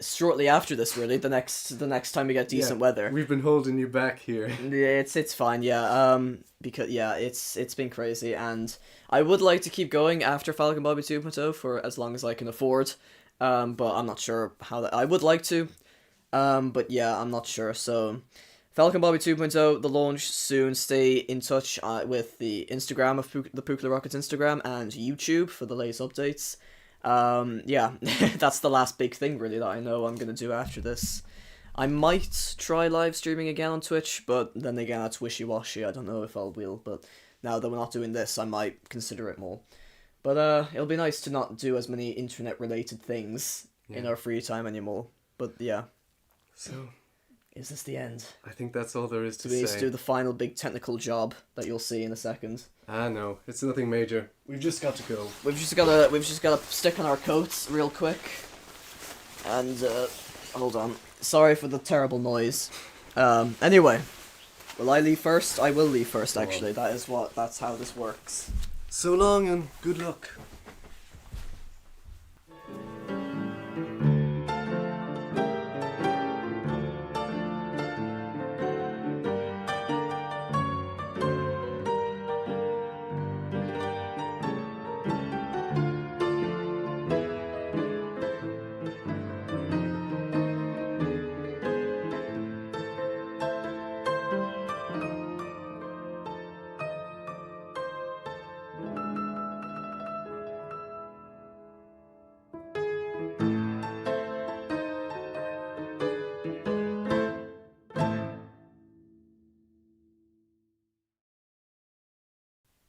shortly after this, really, the next time we get decent weather. We've been holding you back here. Yeah, it's fine, because it's been crazy, and I would like to keep going after Falcon Bobby 2.0 for as long as I can afford, but I'm not sure how that, I would like to, but yeah, I'm not sure, so Falcon Bobby 2.0, the launch soon. Stay in touch with the Instagram of the Pookerly Rockets Instagram and YouTube for the latest updates. That's the last big thing really that I know I'm going to do after this. I might try live streaming again on Twitch, but then again that's wishy-washy. I don't know if I will, but now that we're not doing this, I might consider it more. But it'll be nice to not do as many internet-related things in our free time anymore. But yeah. So, is this the end? I think that's all there is to Do we say. do the final big technical job that you'll see in a second? No, it's nothing major. We've just got to go. We've just gotta stick on our coats real quick. And hold on. Sorry for the terrible noise. Anyway, will I leave first? I will leave first. Actually, that's how this works. So long and good luck.